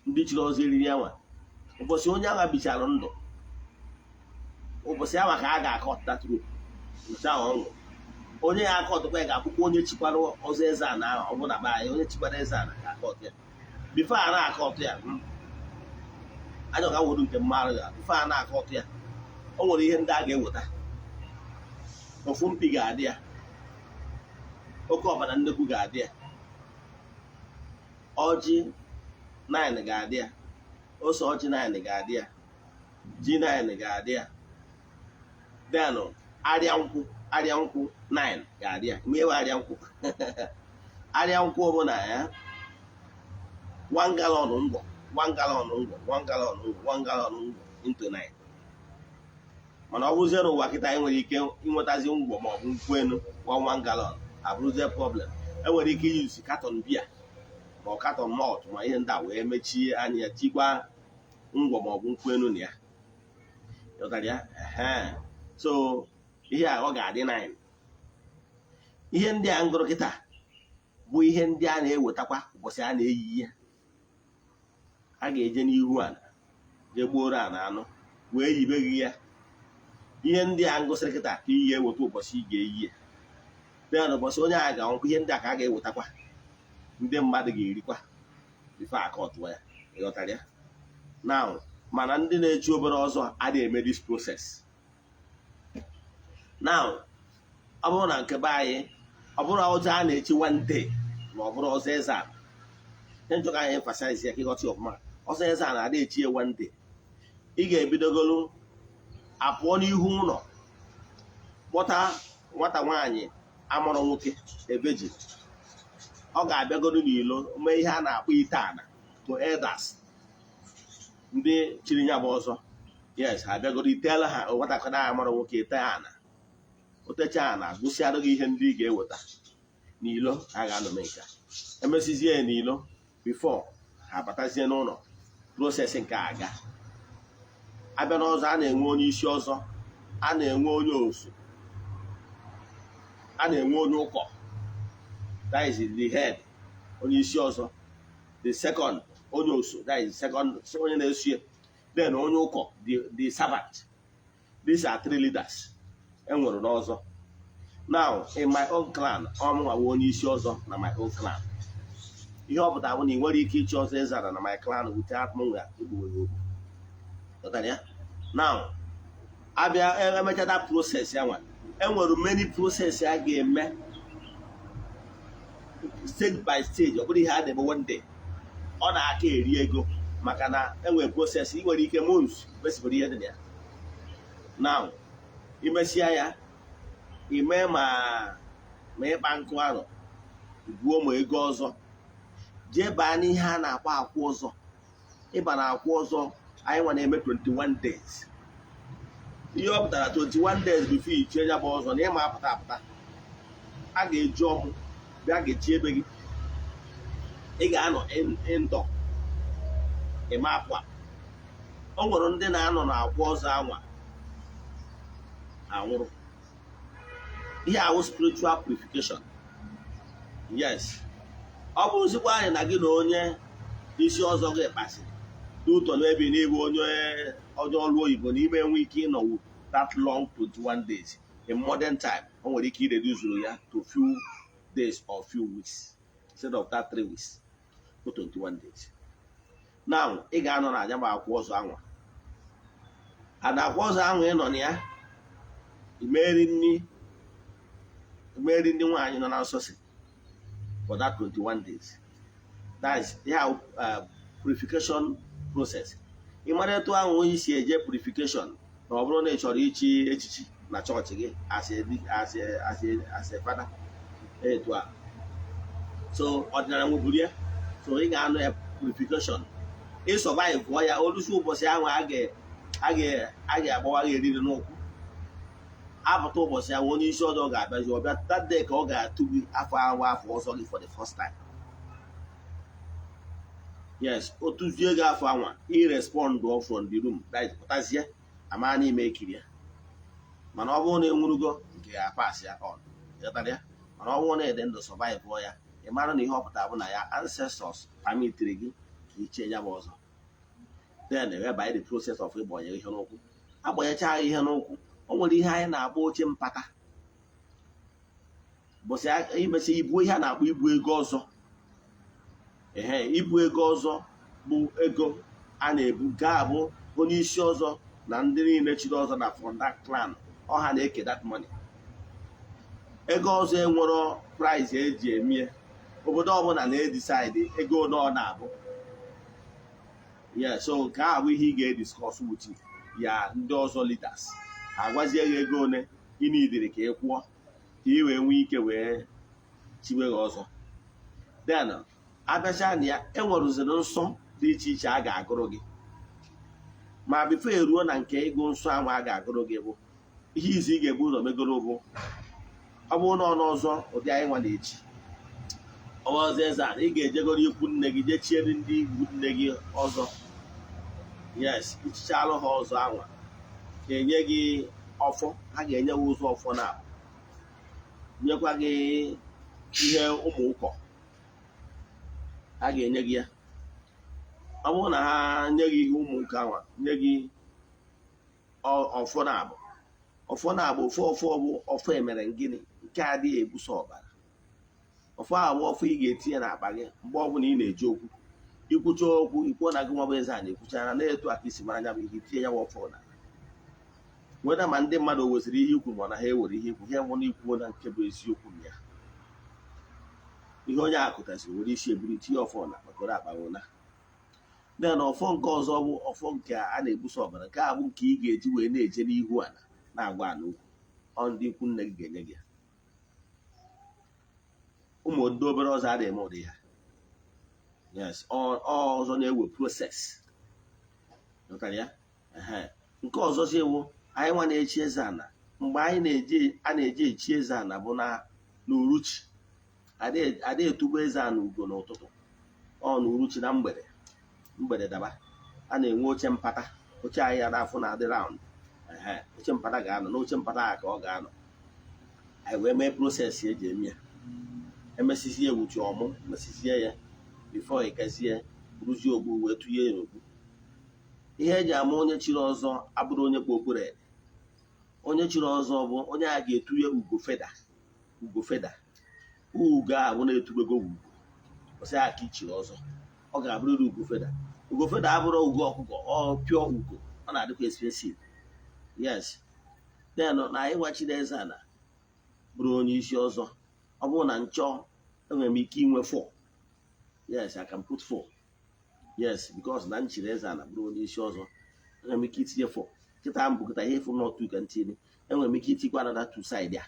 Speaker 2: ndị chiri ọzọ eriri anwa ụbọchị onye anwa bichara ndụ, ụbọchị anwa ka a ga-akọt that rope nke ahụ ọṅụ. Onye ya akọtụkwa ya ga-akwụkwọ onye chikwara ọzọ Eze-Ana ahụ, ọ bụ na be anyị onye chikwara Eze-Ana ga-akọtụ ya. Bifo a na-akọtụ ya, anya ga wuru nke mmadụ ya. Bifo a na-akọtụ ya, o nwere ihe ndị a ga-eweta. Ofu mpi ga-adị ya, oke ọbara nnekwu ga-adị ya, ọjị 9 ga-adị ya, ose ọjị 9 ga-adị ya, ji 9 ga-adị ya, denụ arịa nkwụ 9 ga-adị ya. Mgbe ewe arịa nkwụ arịa nkwụ ọbụla ya 1 gallon ngwọ, 1 gallon ngwọ, 1 gallon ngwọ, 1 gallon ngwọ into 9. Mana ọ bụrụzie n'ụwa kịta anyị nwere ike ịnwetazi ngwọ ma ọ bụ nkwụ enu 1 gallon abụrụzie problem. Enwere ike iyuzi katọn bia ma ọ katọn malt ma ihe ndị a wee mechie anya ya, tikwa ngwọ ma ọ bụ nkwụ enu na ya. Ịghọtara ya? So ihe a ọ ga-adị 9. Ihe ndị a ngụrụ kịta bụ ihe ndị a na-ewetakwa ụbọchị a na-eyi ya. A ga-eje n'ihu ala jee gbuoro ana anụ wee yibeghị ya. Ihe ndị a ngụsịrị kịta ka iyi eweta ụbọchị ị ga-eyi ya. Bịa n'ụbọchị onye agha ga-anwụkwa, ihe ndị a ka a ga-ewetakwa, ndị mmadụ ga-erikwa bifo akọtụọ ya. Ịghọtara ya? Now, mana ndị na-echi obere ọzọ adịghị eme this process. Now, ọ bụrụ na nke be anyị, ọ bụrụ ọzọ a na-echi one day na ọ bụrụ ọzọ Eze-Ana. Ihe njọ ka anyị emphasize ya ka ịghọta ọfụma. Ọzọ Eze-Ana adịghị echi ya one day. Ị ga-ebidogolu apụọ n'ihu ụlọ kpọta nwata nwaanyị amụrụ nwoke ebeji. Ọ ga-abịagoro n'ilo mee ihe a na-akpọ ite ana to elders, ndị chiri ya bụ ọzọ. Yes, ha abịagoro itela ha nwatakịrị amụrụ nwoke ite ana. Otecha ana gụsịara gị ihe ndị ị ga-eweta n'ilo. Ha ga-anọme nke emesizie ya n'ilo bifo ha batazie n'ụlọ. Prosesi nke aga abịa n'ọzọ, a na-enwe onye isi ọzọ, a na-enwe onye osu, a na-enwe onye ụkọ, that is the head, onye isi ọzọ. The second, onye osu, that is second, onye na-esu ya. Then onye ụkọ, the servant. These are 3 leaders enwere n'ọzọ. Now in my own clan, ọmụnwa bụ onye isi ọzọ na my own clan. Ihe ọ pụtara bụ na ị nwere ike ịchị ọzọ Eze-Ana na my clan without mụnwa igbuwe okwu. Now, abịa emechata process ya nwa, enwere many process a ga-eme stage by stage. Ọ bụrụ ihe a na-eme one day, ọ na-aka eri ego maka na enwere process. Ị nwere ike months mesịbụrụ ihe dị na ya. Now, imesịa ya, ime ma ịkpa nkụ ahụ, gbuo ma ego ọzọ, jee baa n'ihe a na-akpọ akwụ ọzọ. Ịba na akwụ ọzọ anyị nwa na-eme 21 days. Ihe ọ pụtara 21 days before ichie ya bụ ọzọ na ịma apụta apụta. A ga-eji ọkụ bịa ga-echi ebe gị. Ị ga-anọ ndọ ịma akwa. O nwere ndị na-anọ na akwụ ọzọ anwa anwụrụ. Ihe ahụ spiritual purification. Yes, ọ bụrụzikwa anyị na gị na onye isi ọzọ gị kpasịrị n'ụtọ n'ebe n'ebe onye ọrụ oyibo n'ime enwe ike ịnọwu that long 21 days. In modern time, o nwere ike ireduzuru ya to few days or few weeks instead of that 3 weeks to 21 days. Now, ị ga-anọ na aja ma akwụ ọzọ anwa. Ada akwụ ọzọ anwa ị nọ na ya, imeri ndị nwaanyị nọ na nsọsị for that 21 days. That is how purification process. Ị mara etu ahụ onye isi eje purification na ọ bụrụ na ị chọrọ ichi echichi na chọọchị gị as a father. Etu a. So ọdịnala nweburu ya. So ị ga-anọ ya purification. Ị survive ya olusi ụbọchị ahụ a ga-agbawa gị eriri n'ụkwụ. Apụta ụbọchị ahụ onye isi ọzọ ga-abịazi, ọbịa that day ka ọ ga-atụ gị afọ ọzọ gị for the first time. Yes, otuzie gị afọ anwa, i respond from the room, that is pụtazie ama n'ime ekiri ya. mana ọ bụrụ na enwurugo nke ya pas ya on ịghọtara ya. Mana ọ bụrụ na ede ndụ survive ya, ị mara na ihe ọ pụtara bụ na ya ancestors permitiri gị ka ichie ya bụ ọzọ. Then by the process of ịgbanye ihe n'ụkwụ, agbanyecha ihe n'ụkwụ, o nwere ihe anyị na-akpọ oche mpata, bụsị imesi ibu ihe a na-akpọ ibu ego ọzọ. Ibu ego ọzọ bụ ego a na-ebu ga-abụ onye isi ọzọ na ndị niile chiri ọzọ na from that clan, ọha na-eke that money. Ego ọzọ enwero price eji emie, obodo ọbụla na-edisaidi ego ole ọ na-abụ. So nke a bụ ihe ị ga-ediscuss with ya ndị ọzọ leaders, agwazie gị ego ole ị nidiri ka ị kwụọ ka ị wee nwee ike wee chiwe gị ọzọ. Then abịacha na ya, enwerụziri nsọ dị iche iche a ga-agụrụ gị, ma bifo eruo na nke ịgụ nsọ ahụ a ga-agụrụ gị bụ ihe izi ị ga-ebu ụzọ megoro bụ ọ bụrụ na ọnụ ọzọ ụdị anyị nwa na-echi ọzọ Eze-Ana, ị ga-ejegoro ikwu nne gị jee chiere ndị ikwu nne gị ọzọ. Yes, ichichalụ ha ọzọ anwa ga-enye gị ọfọ, ha ga-enye gị ụzọ ọfọ na nyekwa gị ihe ụmụ ụkọ ha ga-enye gị ya. Ọ bụrụ na ha nye gị ihe ụmụ ụkọ anwa, nye gị ọfọ na-abụ ọfọ bụ ọfọ emere gịnị nke adịghị ebuso ọbara. Ọfọ ahụ ọfọ ị ga-etinye n'akpa gị mgbe ọbụla ị na-eji okwu, ikwucha okwu ikwuo na gị nwa bụ Eze-Ana ekwuchara na-etu aka isi mara anya bụ ihe tinye ya ọfọ na weda ma ndị mmadụ weziri ihe ikwu ma na ha ewere ihe ikwu, ihe nwụ na ikwuo na nke bụ eziokwu ya. Ihe onye akụtasịrị were isi eburu tinye ọfọ na makoro akpawo na then ọfọ nke ọzọ bụ ọfọ nke a na-ebuso ọbara, nke a bụ nke ị ga-eji wee na-eje n'ihu ana na-agwa ana ukwu, ọ ndị ikwu nne gị ga-enye gị. Ụmụ ndị obere ọzọ a na-eme ụdị ya. Yes, ọzọ na-ewe proses ya. Nke ọzọ si ewu anyị nwa na-echi Eze-Ana, mgbe anyị na-eji echi Eze-Ana bụ na n'uruchi, ada etubo Eze-Ana ugo n'ụtụtụ, ọ n'uruchi na mgbede daba a na-enwe oche mpata, oche anyị ya na-afụ na adị raụnd. Oche mpata ga-anọ n'oche mpata ha ka ọ ga-anọ, anyị wee mee proses eji eme ya. Emesizie ewuchi ọmụ, mesizie ya bifo ikezie rụzie ogbu wee tụnye ya n'ogbu. Ihe eji ama onye chiri ọzọ abụrụ onye kpụ okpuru ede. Onye chiri ọzọ bụ onye a ga-etunye ugo feda. Ugo a bụ na-etubego ugo, ọsị aka ichiri ọzọ, ọ ga-abụrịrị ugo feda. Ugo feda abụrụ ugo ọkụkọ, ọ pịọ ugo, ọ na-adịkwa expensive. Yes, then na anyị nwachiri Eze-Ana bụrụ onye isi ọzọ, ọ bụrụ na nchọ enwere m ike inwe 4. Yes, I can put 4. Yes, because na nchiri Eze-Ana bụrụ onye isi ọzọ, enwere m ike itinye 4. Kịta m bụkọta ihe fụ n'otu ka ntinye, enwere m ike itikwa another 2 side ya,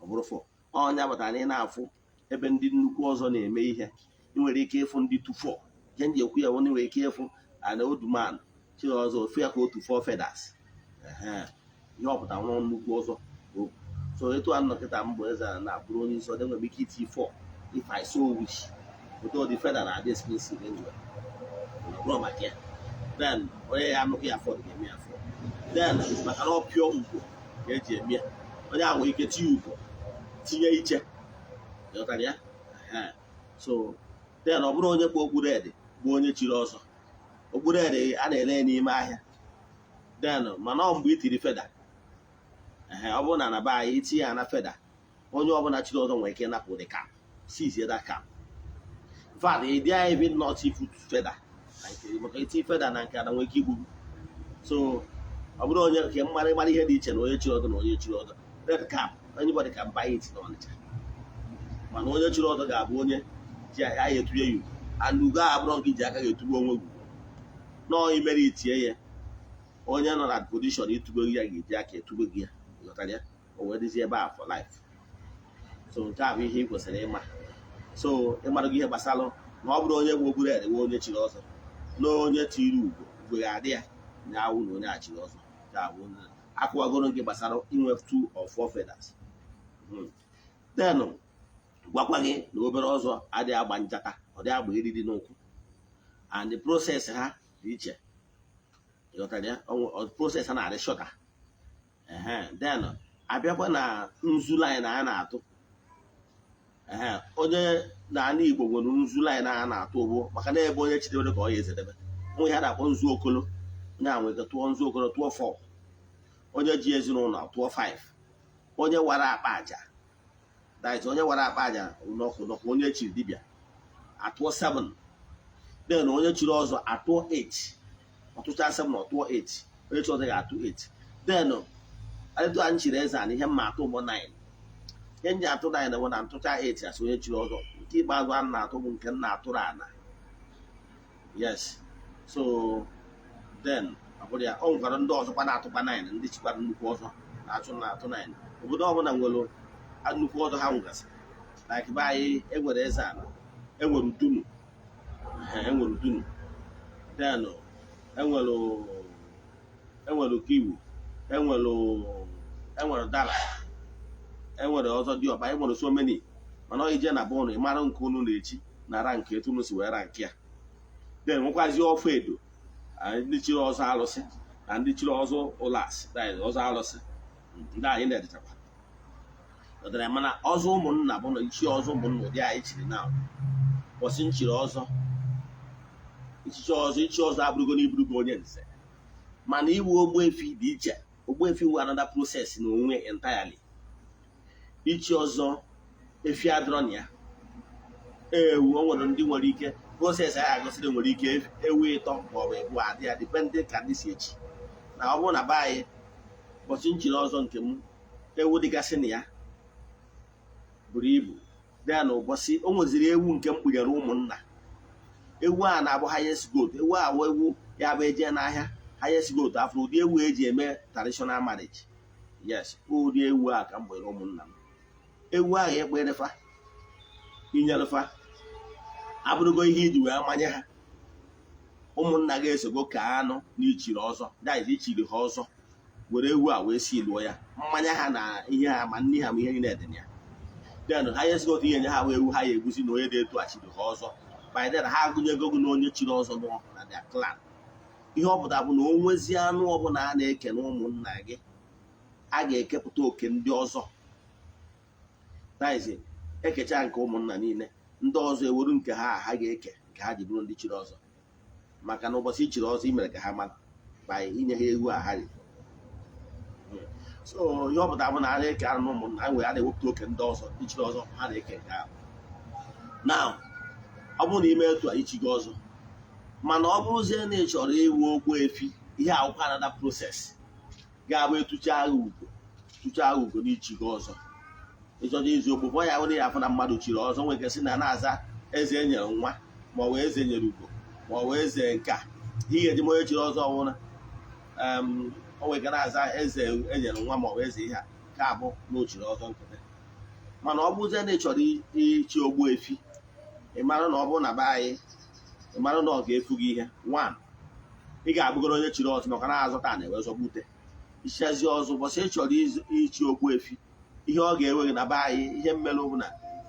Speaker 2: ọ bụrụ 4. Ọnya batara na ị na-afụ ebe ndị nnukwu ọzọ na-eme ihe, ị nwere ike ịfụ ndị 2-4. Ihe ndị ekwu ya bụ na ị nwere ike ịfụ ana oduman chiri ọzọ ofu ya ka otu 4 feathers. Ihe ọpụta nwa nnukwu ọzọ. So etu a nnọkịta mbụ Eze-Ana na-abụrụ onye isi ọzọ, enwere m ike iti 4 if I so wish. Otu ọ dị feather na-adị expensive anyway, bụrụ maka ya. Then onye ya anụghị ya 4 ga-eme ya 4. Then maka na ọ pịọ ugo ka eji eme ya, onye ahụ nwere ike tinye ugo tinye iche, ịghọtara ya. So then ọ bụrụ onye kpụ okpuru ede bụ onye chiri ọzọ. Okpuru ede a na-ele n'ime ahịa. Then mana ọ mgbe itiri feda, ọ bụrụ na be anyị itinye ya na feda, onye ọbụla chiri ọzọ nwere ike ịnapụ ụdị kam, sizie that kam. In fact, ịdị anyị even not ifut feda maka iti feda na nke ada nwere ike igbu. So ọ bụrụ onye nke mara ihe dị iche na onye chiri ọzọ na onye chiri ọzọ. Red cap, anybody can buy it n'Ọnịcha, mana onye chiri ọzọ ga-abụ onye ji ya etunye ya ugo, and ugo a abụrụ nke iji aka ga-etugbu onwe gị, nọọ imere itie ya. Onye nọ na position itugbo gị ya ga-eji aka etugbo gị ya, ịghọtara ya, o wee dịzie ebe a for life. So nke a bụ ihe ị kwesịrị ịma. So ịmara gị ihe gbasara na ọ bụrụ onye nwe okpuru ede nwe onye chiri ọzọ, na onye tiri ugo ga-adị ya na awụ na onye achiri ọzọ ga-abụ akụwagoro nke gbasara inwe 2 or 4 feathers. Then gwakwa gị na obere ọzọ adịghị agba njata, ọ dị agba eriri n'ụkwụ, and the process ha dị iche, ịghọtara ya. Process ha na-adị shọta. Then abịakwa na nzu line a na-atụ onye na-ana Igbo nwere nzu line a na-atụ ụgbụ maka na ebe onye chidebe ka ọ ya ezedebe onwe ha na-akpọ nzu okolo onye a nwere tụọ nzu okolo tụọ 4 onye ji ezinụlọ tụọ 5 onye wara akpa aja onye wara akpa aja n'ọkụ onye chiri dibịa atụọ 7 then onye chiri ọzọ atụọ 8 ọtụcha 7 na ọtụọ 8 onye chi ọzọ ga-atụ 8 then adịtụ anyị chiri Eze-Ana ihe mma atụ ụgbọ 9 ihe m ji atụ 9 bụ na ntụcha 8 asị onye chiri ọzọ nke ikpeazụ a na-atụ bụ nke m na-atụrụ ana yes so then ọ ya ọ nwekwara ndị ọzọkwa na-atụkwa 9 ndị chikwara nnukwu ọzọ na-atụ 9 obodo ọbụla nwere nnukwu ọzọ ha nwegasị like be anyị enwere Eze-Ana enwere Udunu then enwere Kiwu enwere Dala enwere ọzọ dị ọba enwere so many mana ọ ije na be ụnụ ịmara nke unu na-echi nara nke etu unu si wee ra nke ya then nwekwazi ọfọ edo ndị chiri ọzọ alụsị na ndị chiri ọzọ ụlasị ọzọ alụsị ndị anyị na-edechakwa ọdara mana ọzọ ụmụnna bụ na ichi ọzọ ụmụnna ụdị anyị chiri na ụbọchị nchiri ọzọ ichi ọzọ abụrụgo na iburugo onye nze mana iwu Ogbuefi dị iche Ogbuefi wu another process na onwe entirely ichi ọzọ efi adịrọ na ya ewu o nwere ndị nwere ike proses anyị agosiri nwere ike ewu 3 maọbụ ebu adị ya dipendị ka ndị si echi na ọ bụrụ na be anyị ụbọchị nchiri ọzọ nke m ewu dịgasị na ya buru ibu dịa na ụbọchị o nweziri ewu nke m kpunyere ụmụnna ewu a na-abụ highest goat ewu a bụ ewu ya bụ eje n'ahịa highest goat afọ ụdị ewu eji eme traditional marriage yes ụdị ewu a ka m gbere ụmụnna m ewu ahụ ekperefa inyerefa abụrụgo ihe iji wee manye ha ụmụnna ga-esogo ka anụ n'ichiri ọzọ daiz ichiri ha ọzọ were ewu a wee si lụọ ya mmanya ha na ihe ha ma nne ha ma ihe niile dị na ya den ha yesigot ihe nye ha wee ewu ha ya eguzi na onye na-etu achiri ha ọzọ by then ha agụnyego gị na onye chiri ọzọ na their clan ihe ọ pụtara bụ na o nwezi anụ ọbụla a na-eke na ụmụnna gị a ga-ekepụta oke ndị ọzọ daiz ekecha nke ụmụnna niile ndị ọzọ eweru nke ha ga-eke nke ha ji bụrụ ndị chiri ọzọ maka na ụbọchị ichiri ọzọ imere ka ha mara by inye ha ewu a ha ri so ihe ọ pụtara bụ na a na-eke anụ na ụmụnna ha nwere a na-ewepụta oke ndị ọzọ ichiri ọzọ ha na-eke nke ahụ na ọ bụrụ na ime etu a ichi gị ọzọ mana ọ bụrụzie na ị chọrọ iwu Ogbuefi ihe akwụkwọ anada proses ga-abụ etucha agha ugo n'ichi gị ọzọ ịchọta izu ogbugbo ya nwere ya afọ na mmadụ chiri ọzọ nwere ike sị na na-aza eze enyere nwa ma ọ wee eze nyere ugo ma ọ wee eze nka ihe eji onye chiri ọzọ ọbụla o nwere ike na-aza eze enyere nwa ma ọ wee eze ihe a ka abụ na ochiri ọzọ nkịtị mana ọ bụzie na ị chọrọ ichi Ogbuefi ị mara na ọ bụrụ na be anyị ị mara na ọ ga-efu gị ihe 1 ị ga-abụgoro onye chiri ọzọ maka na-azụta na-ewe zọgbute ichiazi ọzọ ụbọchị ị chọrọ ichi Ogbuefi ihe ọ ga-ewe gị na be anyị ihe mmelụ bụ na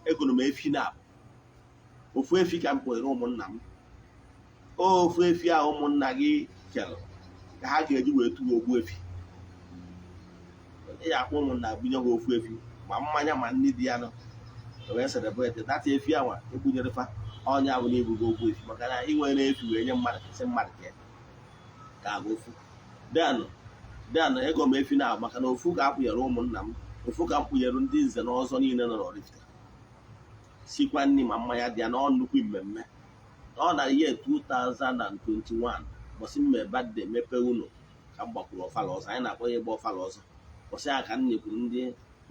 Speaker 2: egoro m efi na ofu efi ka m kponyere ụmụnna m ofu efi ahụ ụmụnna gị kelụ ka ha ga-eji wee tụwa Ogbuefi ị ga-akpọ ụmụnna bunye ha ofu efi ma mmanya ma nri dị ya nọ wee celebrate data efi anwa ekpunyere fa ọnya bụ na ibugo Ogbuefi maka na ị nwere efi wee nye mmadụ kasị mmadụ ka abụ ofu denụ ego m efi na maka na ofu ga-akpụnyere ụmụnna m ofu ka m kpụnyere ndị nze na ọzọ niile nọ n'Oraifite sikwa nri ma mmanya dị ya na nnukwu mmemme ọ na ihe 2021 bọsị mme birthday mepe ụlọ ka m gbakwuru ọfala ọzọ anyị na-akpọ ya ebe ọfala ọzọ bọsị ya ka m nyekwuru ndị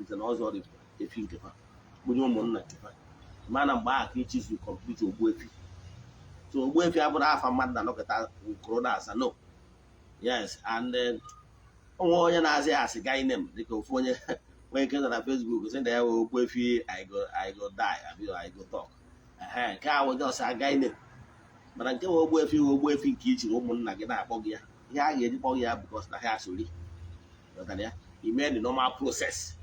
Speaker 2: nze na ọzọ Oraifite efi nkefa kpụnye ụmụnna nkefa mana mgbe ahụ ka ichizu kọmpliti Ogbuefi so Ogbuefi abụrụ afa mmadụ na-anọkọta kwuru na asa no yes and onwe onye na-azị ya asị gaa inem dịka ofu onye nwee nke nọ na Facebook sị na ya wee Ogbuefi I go die abịa I go talk nke a wee ọsị aga inem mana nke wee Ogbuefi nke ichiri ụmụnna gị na-akpọ gị ya ihe a ga-eji kpọ gị ya bụkọs na ha asori ya ime the normal process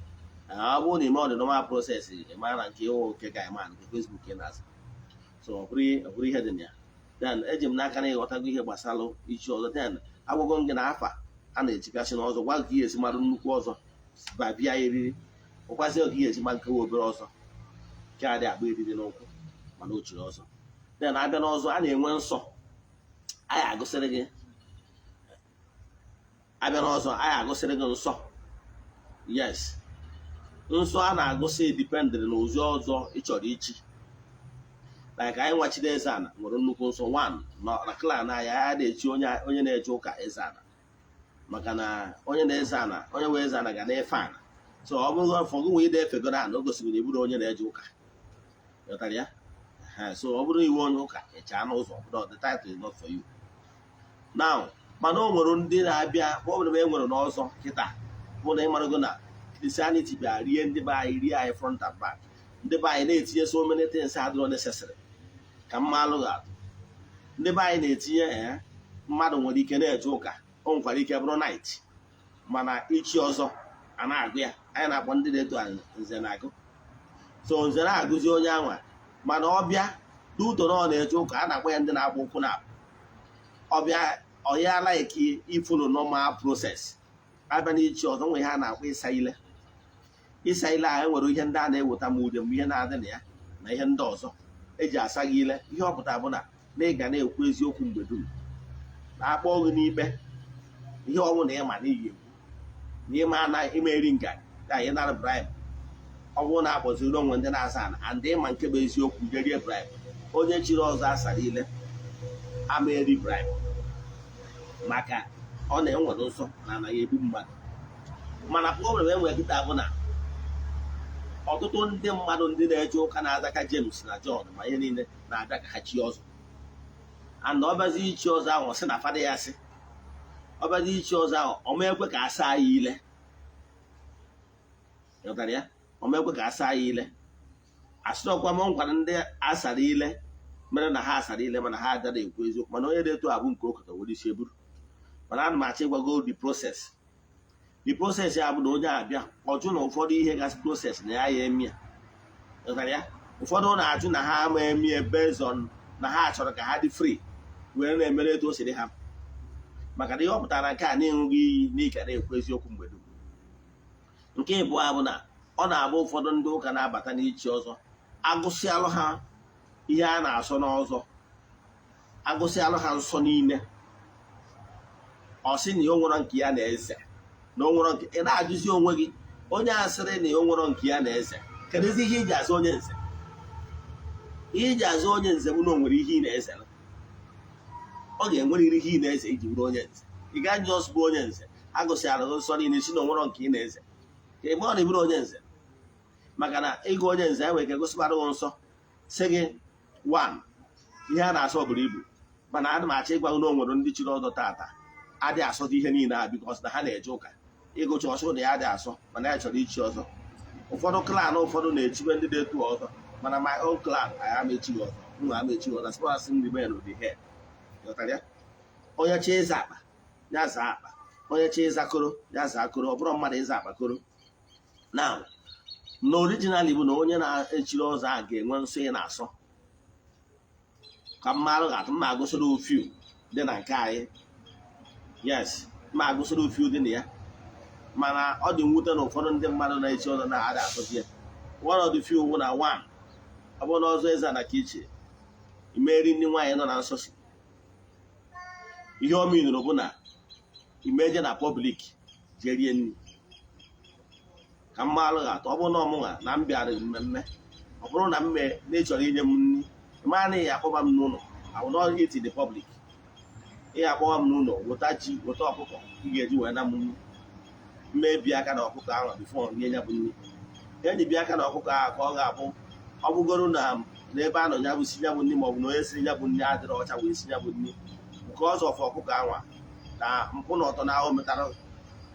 Speaker 2: ọ bụrụ na ime ọ dị normal process ị mara na nke ịwụ nke ga-ema nke Facebook na-azụ so ọ bụrụ ihe dị na ya then eji m n'aka na ịghọtago ihe gbasara ichi ọzọ then agwụgwọ m gị na afa a na-echigasị n'ọzọ gwa gị esi mara nnukwu ọzọ babịa eriri ụkwazi oge ihe ejima nkewa obere ọzọ nke adị agba eriri n'ụkwụ mana o chiri ọzọ then abịa n'ọzọ a na-enwe nsọ anyị agụsịrị gị abịa n'ọzọ anyị agụsịrị gị nsọ yes nsọ a na-agụsị dipendịrị na ozi ọzọ ị chọrọ ichi like anyị nwachide Eze-Ana nwere nnukwu nsọ na klan anyị na-echi onye na-eje ụka Eze-Ana maka na onye na-Eze-Ana onye wee Eze-Ana ga na-efe ana so ọ bụrụ ọfọ gị nwee ide efegoro ana o gosiri na eburu onye na-eje ụka ghọtara ya so ọ bụrụ iwu onye ụka ịchaa n'ụzọ the title is not for you now mana o nwere ndị na-abịa problem e nwere n'ọzọ kịta bụ na ịmarago na Christianity bịa rie ndị be anyị rie anyị front and back ndị be anyị na-etinye so many things adịrọ necessary ka mma alụghị atụ ndị be anyị na-etinye mmadụ nwere ike na-eje ụka o nwekwara ike bụrụ night mana ichi ọzọ a na-agụ ya anyị na-akpọ ndị na-eto nze na-agụ so nze na-agụzi onye anwa mana ọbịa n'utoro ọ na-eje ụka a na-akpọ ya ndị na-agba ụkwụ na ọbịa ọya like ifolo normal process abịa n'ichi ọzọ nwe ha na-akpọ ịsa ile ahụ nwere ihe ndị a na-eweta ma ude mgbe ihe na-adị na ya na ihe ndị ọzọ eji asa gị ile ihe ọpụta bụ na ị ga na-ekwu eziokwu mgbe dum na-akpọ gị n'ikpe ihe ọnwụ na ịma n'ihi egwu na ịma anaghị imeri nga ka anyị nara bribe ọ bụrụ na akpọziri onwe ndị na-asa ana and ịma nke bụ eziokwu jerie bribe onye chiri ọzọ asara ile ama eri bribe maka ọ na-enwere nsọ na anaghị egbu mmadụ mana problem enwere kịta bụ na ọtụtụ ndị mmadụ ndị na-eje ụka na-aza ka James na John ma ihe niile na-abịa ka ha chi ọzọ and ọbazi ichi ọzọ ahụ ọ sị na fada ya sị ọbazi ichi ọzọ ahụ ọma ekwe ka asa ya ile ghọtara ya ọma ekwe ka asa ya ile asịrọkwa m gwara ndị asara ile mere na ha asara ile mana ha adara ekwu eziokwu mana onye na-eto abụ nke okoto nwere isi eburu mana ana m achọ ịgwago the process ya bụ na onye abịa ọjụ na ụfọdụ ihe gasị process na ya eme ya ghọtara ya ụfọdụ na-ajụ na ha ama eme based on na ha chọrọ ka ha dị free were na-emere etu o siri ha maka na ihe ọ pụtara nke a na-enweghị iyi n'ike na-ekwu eziokwu mgbe dum nke ịbụọ bụ na ọ na-abụ ụfọdụ ndị ụka na-abata n'ichi ọzọ agụsịalụ ha ihe a na-asọ n'ọzọ agụsịalụ ha nsọ niile ọ sị na o nwere nke ya na-eze na o nwere nke ị na-ajụzi onwe gị onye asịrị na o nwere nke ya na-eze kedụzi ihe iji azụ onye nze ihe iji azụ onye nze bụ na o nwere ihe ị na-eze ọ ga-enwerịrị ihe ị na-eze iji bụrụ onye nze ị gaghị ọsọ bụ onye nze agụsịara gị nsọ niile si na o nwere nke ị na-eze ka ị ọ na-eburu onye nze maka na ịgụ onye nze enwere ike gosipara gị nsọ sị gị ihe a na-asọ bụrụ ibu mana ana m achọ ịgwa gị na o nwere ndị chiri ọzọ tata adị asọta ihe niile a bikọs na ha na-eje ụka ịgụcha ọsọ na ya adị asọ mana ya chọrọ ichi ọzọ ụfọdụ klan ụfọdụ na-echiwe ndị na-etu ọzọ mana my own clan anyị amechighị ọzọ nwa amechighị ọzọ spasị ndị men dị he onye chi ịza akpa ya zaa akpa onye chi ịza koro ya zaa koro ọ bụrụ mmadụ ịza akpa koro na original bụ na onye na-echiri ọzọ a ga-enwe nsọ ị na-asọ ka mmadụ ga-atụ mma agụsịrị ofiu dị na nke anyị yes ma agụsịrị ofiu dị na ya mana ọ dị mwute na ụfọdụ ndị mmadụ na-echi ọzọ na-adị asọzi ya one of the few wụ na ọ bụrụ na ọzọ Eze-Ana ka iche imeri ndị nwaanyị nọ na nsọ si ihe ọ minụrụ bụ na imeje na pọblik jee rie nri ka mma alụ ga-atọ ọ bụrụ na ọmụnwa na m bịara mmemme ọ bụrụ na mme na-echọrọ inye m nri maa na ị akpọba m n'ụlọ I will not eat in the public ị akpọba m n'ụlọ weta ji weta ọkụkọ ị ga-eji wee na m nri mmebi aka na ọkụkọ ahụ bifo nye ya bụ nri enyi bịa aka na ọkụkọ ahụ ka ọ ga-abụ ọ bụgoro na n'ebe a nọ ya bụ si ya bụ nri ma ọ bụ na onye siri ya bụ nri adịrị ọcha wee si ya bụ nri nke ọzọ ọfọ ọkụkọ anwa na mpụ na ọtọ na ahụ metara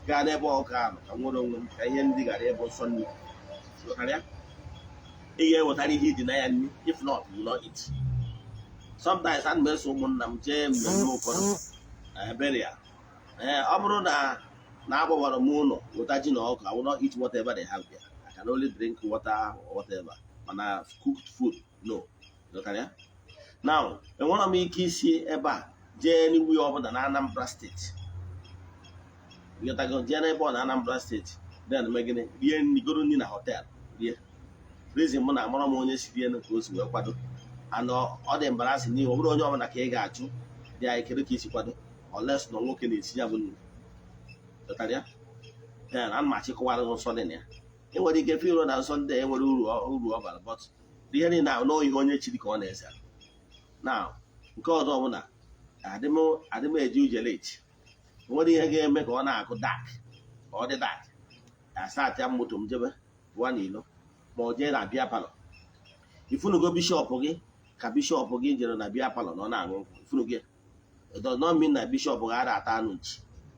Speaker 2: gaa n'ebe ọkụkọ ahụ ka nwere onwe m ka ihe ndị gara ebe nsọ nri ị ga-ewetara ihe iji na ya nri if not you not eat sometimes a na-eso ụmụnna m jee mmemme ụfọdụ beria ọ bụrụ na agbawara m ụlọ weta ji na ọkụ I will not eat whatever they have there. I can only drink water or whatever mana cooked food no now enwere m ike isi ebe a jee n'iwu ọbụla na Anambra steeti jee n'ebe ọ na Anambra steeti then megịnị rie nri goro nri na họtel rie reason mụ na amara m onye si rie ka o si wee kwado and ọ dị embarrassing n'ihi ọ bụrụ onye ọbụla ka ị ga-achụ dị anyị kedu ka isi kwado unless na nwoke na-esi ya bụ nri dọtara ya then ana m achịkọwara nsọ dị na ya ị nwere ike firo na nsọ ndị enwere uru ọ bara but ihe niile ahụ n'oyihe onye chiri ka ọ na-eze na nke ọzọ ọbụla adị m eji uje late nwere ihe ga-eme ka ọ na-akụ dak ka ọ dị dak asatị ya moto m jebe pụọ n'ilo ma ọ jee na bịa palọ ifunugo bishọp gị ka bishọp gị jere na bịa palọ na ọ na-aṅụ nkwụ ifunugo ya nọmi na bishọp ga ada ata anụ nchi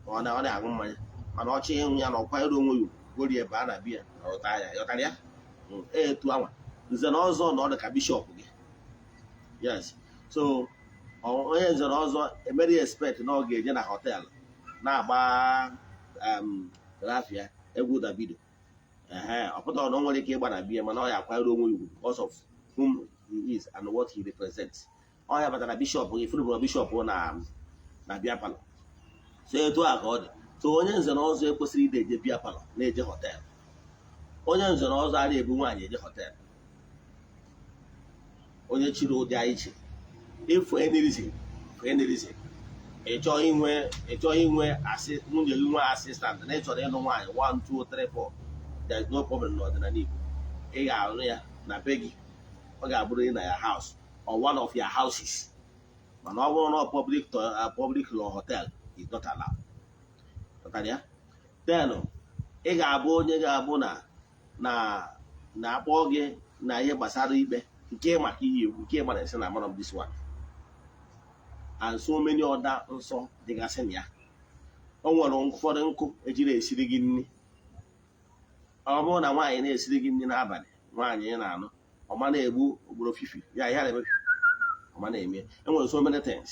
Speaker 2: ma ọ na-aṅụ mmanya mana ọchị ịhụ ya na ọkwanyere onwe ya gori ebe a na biya na ụta ya yọtara ya etu anwa nze na ọzọ na ọ dị ka bishọp gị yes so onye nze na ọzọ emere expect na ọ ga-eje na họteelụ na-agba rafia egwu davido ọ pụtara na o nwere ike ịgba na biya mana ọ ya akwanyere onwe ugwu because of whom he is and what he represents ọ ya batara bishọp gị fụrụ bishọp na bịa palọ so etu a ka ọ dị so onye nze na ọzọ ekwesịrị ide eje bịa palọ na-eje họteelụ onye nze na ọzọ a na-ebu nwaanyị eje họteelụ onye chiri ụdị anyị chiri ịfụ enerizi ịchọghị inwe nwunye gị nwe asistant na ịchọrọ ịlụ nwaanyị 1 2 3 4 there is no problem n'ọdịnala Igbo ị ga-alụ ya na be gị ọ ga-abụrụ na ya house or one of your houses mana ọ bụrụ na public law hotel is not allowed ya then ị ga-abụ onye ga-abụ na akpọ gị na ihe gbasara ikpe nke maka ihe egwu nke mara esi na amara m this one and so many other nsọ dịgasị na ya o nwere ụfọdụ nkụ ejiri esiri gị nri ọ bụrụ na nwaanyị na-esiri gị nri n'abalị nwaanyị ị na-anụ ọma na-egbu ogboro fifi ya ihe na-eme ọma na-eme enwere so many things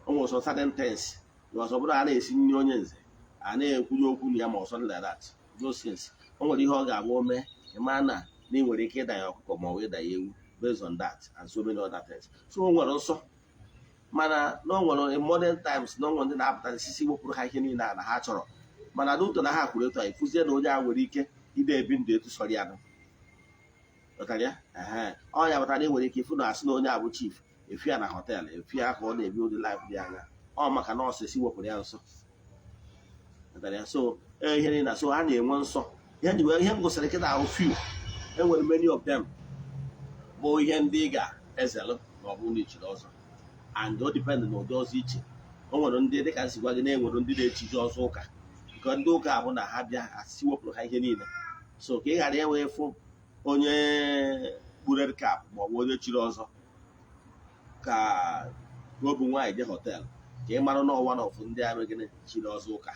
Speaker 2: o nwere so certain things ọzọ bụrụ a na-esi nri onye nze a na-ekwunye okwu na ya ma ọsọ like that those things o nwere ihe ọ ga-abụ ome ịma na ị nwere ike ịda ya ọkụkọ ma ọ bụ ịda ya ewu based on that and so many other things so o nwere nsọ mana na o nwere in modern times na onwe ndị na-apụta isi wepụrụ ha ihe niile na ha chọrọ mana n'ụtọ na ha kwuru etu a ịfụzie na onye a nwere ike ide ebi ndụ etu sọrọ ya ọ ya batara nwere ike ịfụ na asị na onye a bụ chief efi ya na họteelụ efi ya ka ọ na-ebi ụdị life dị anya ọ maka nọọsụ esi wepụrụ ya nsọ so ihe niile so ha na-enwe nsọ ihe m gụsịrị kịta ahụ few enwere many of them bụ ihe ndị ị ga-ezelụ ma ọ bụrụ na ichiri ọzọ and o depend na ụdị ọzọ iche o nwere ndị dịka nsi gwa gị na-enwere ndị na-echiji ọzọ ụka nke ndị ụka bụ na ha bịa asị wepụrụ ha ihe niile so ka ị ghara enwe fụ onye kpuru red cap ma ọ bụ onye chiri ọzọ ka obu nwaanyị je họteelụ ka ị mara n'ọwa na ọfụ ndị ahụ gịnị chiri ọzọ ụka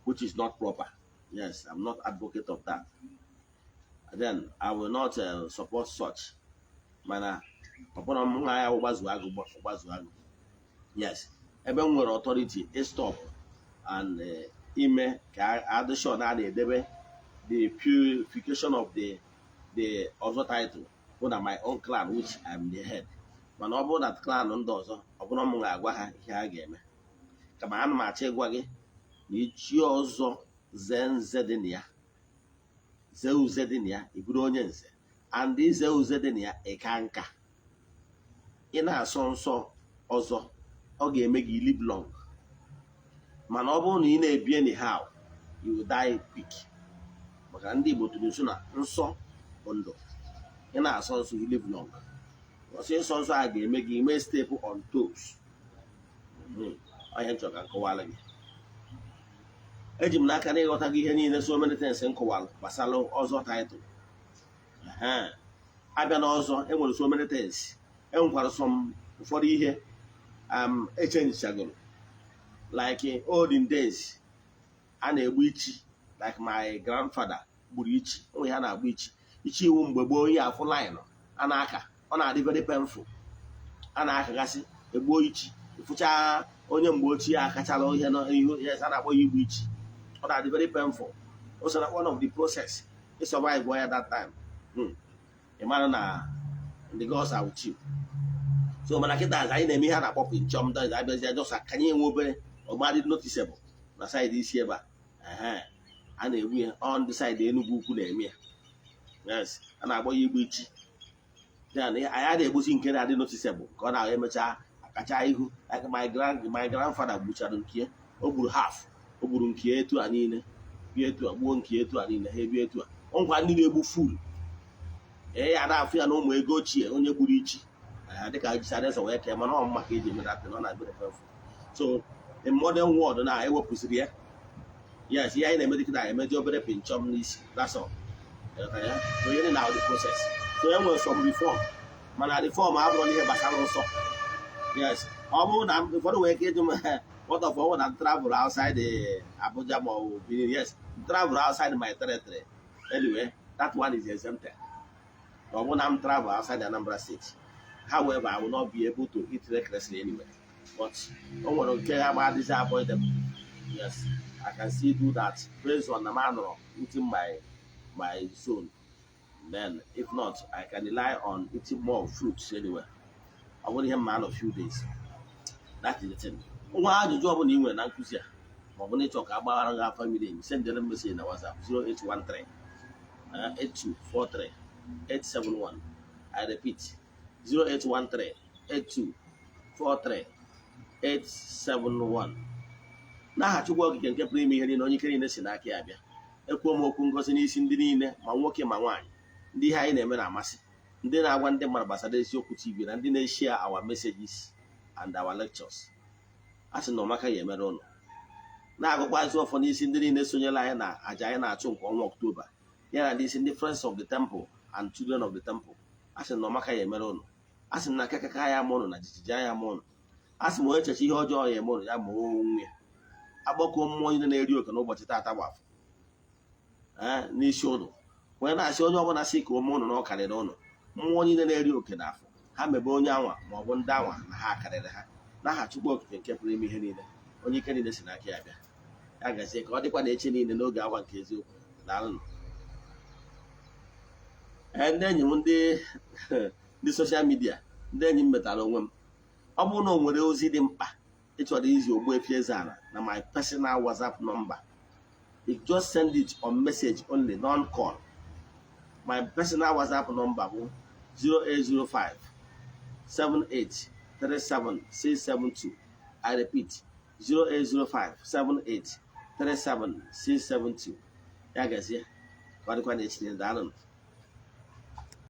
Speaker 2: which is not proper. Yes, I'm not advocate of that. And then I will not support such. Mana ọbụna m nwa ya gbazu agụ yes ebe m nwere authority stop and ime ka addition a na-edebe the purification of the ọzọ title bụ na my own clan which I'm the head mana ọ bụrụ na clan ndị ọzọ ọbụna m ga-agwa ha ihe ha ga-eme kama ana m achọ ịgwa gị na ichi ọzọ zee nze dị na ya zee uze dị na ya iburu onye nze and ize uze dị na ya ịka nka ị na-asọ nsọ ọzọ ọ ga-eme gị live long mana ọ bụrụ na ị na-ebi anyhow you will die quick maka ndị Igbo tụrụ nso na nsọ bụ ndụ ị na-asọ nsọ you live long ọsọ ịsọ nsọ a ga-eme gị ime step on toes onye nchọ ka nkọwala gị eji m n'aka na ịghọta gị ihe niile so many things nkọwalụ gbasara ọzọ title abịa n'ọzọ enwere so many things enwekwara ụfọdụ ihe echenjichagoro like olden days a na-egbu ichi like my grandfather gburu ichi onwe ha na-agbu ichi iwu mgbe gboo ihe afụ line a na-aka ọ na-adị very painful a na-akagasị egbuo ichi ịfụcha onye mgbe ochie akachala ihe a na-akpọ ya igbu ichi ọ na-adị very painful o so na one of the process to survive ya that time ị mara na the gods are with you so mana kịta anyị na-eme ihe a na-akpọ pinchom abịazi ajọsa ka anyị enwe obere ọgbadị noticeable na side isi ebe a na-egbu ya on the side Enugu ukwu na-eme ya. Yes, a na-agba ya igbu ichi. Then anyị na-egbusi nke na-adị noticeable ka ọ na-emecha akacha ihu. Like my grandfather gbuchara nke o gburu half, o gburu nke etu a niile bie etu a, gbuo nke etu a niile ha ebie etu a. Ngwa ndị na-egbu full ya na-afụ ya na ụmụ ego ochie onye gburu ichi dịka jisadesa wee kee, mana ọ maka eji emedapụ na ọ na-abịa pefu. So in modern world na ewepụsịrị ya. Yes, ihe anyị na-eme dịka emeji obere pinchọm n'isi, that's all. So ihe na the process. So e nwere some reform, mana reform abụrụ ihe gbasara nsọ. Yes, ọ bụrụ na ụfọdụ nwere ike ịjụ m what of all na travel outside Abuja ma ọ bụ Benin. Yes, travel outside my territory. Anyway, that one is exempted. Ọ bụrụ na m travel outside Anambra State. However, I will not be able to eat recklessly anyway. But o nwere nke ha ma adịghị avoidable. Yes, I can still do that based on the manner of eating my zone. Then, if not, I can rely on eating more fruits anyway. I only have man a few days. That is the thing. Nwa ajụjụ ọbụla ị nwere na nkụzi a ma ọ bụ na ịchọ ka agbaghara gị afa mmiri enyi, send them message na WhatsApp 0813 8243 871. I repeat 0813 8243 871. N'aha Chukwu Okike nke pụrụ ime ihe niile, onye ike niile si n'aka ya bịa. Ekwuo m okwu ngozi n'isi ndị niile, ma nwoke ma nwaanyị, ndị ihe anyị na-eme na-amasị, ndị na-agwa ndị mmadụ gbasara eziokwu TV, na ndị na-eshare our messages and our lectures. A sị na ọmaka ya emere ụlọ. Na-agụkwazị ọfọ n'isi ndị niile sonyela anyị na aja anyị na-achụ nke ọnwa Ọktoba, ya na ndị isi ndị Friends of the Temple and Children of the Temple. A sị na ọmaka ya emere ụlọ. A sị na kekaka ya ma ụlọ na jijiji ya ma ụlọ. A sị ma onye echeche ihe ọjọọ ya eme ụlọ ya ma onwe ya. Agbakọ mmụọ niile na-eri oke n'ụbọchị taata gbafụ n'isi ụlọ, onye na-asị onye ọbụla sị ka ụmụ ụlọ na ọ karịrị ụlọ. Mmụọ niile na-eri oke n'afọ ha mebe onye anwa ma ọ bụ ndị anwa na ha karịrị ha. N'aha Chukwu Okike nke pụrụ ime ihe niile, onye ike niile si n'aka ya bịa. Ya gazie ka ọ dịkwa na echi niile n'oge awa nke eziokwu. Daalụ. Ndị enyi m ndị soshal midia, ndị enyi m metara onwe m, ọ bụrụ na o nwere ozi dị mkpa ị chọrọ izi Ogbuefi Eze-Ana na my personal WhatsApp number, you just send it on message only, don't call. My personal WhatsApp number bụ 0805 78 37 672. I repeat 0805 78 37 672. Ya gazie ka ọ dịkwa na echi. Daalụ.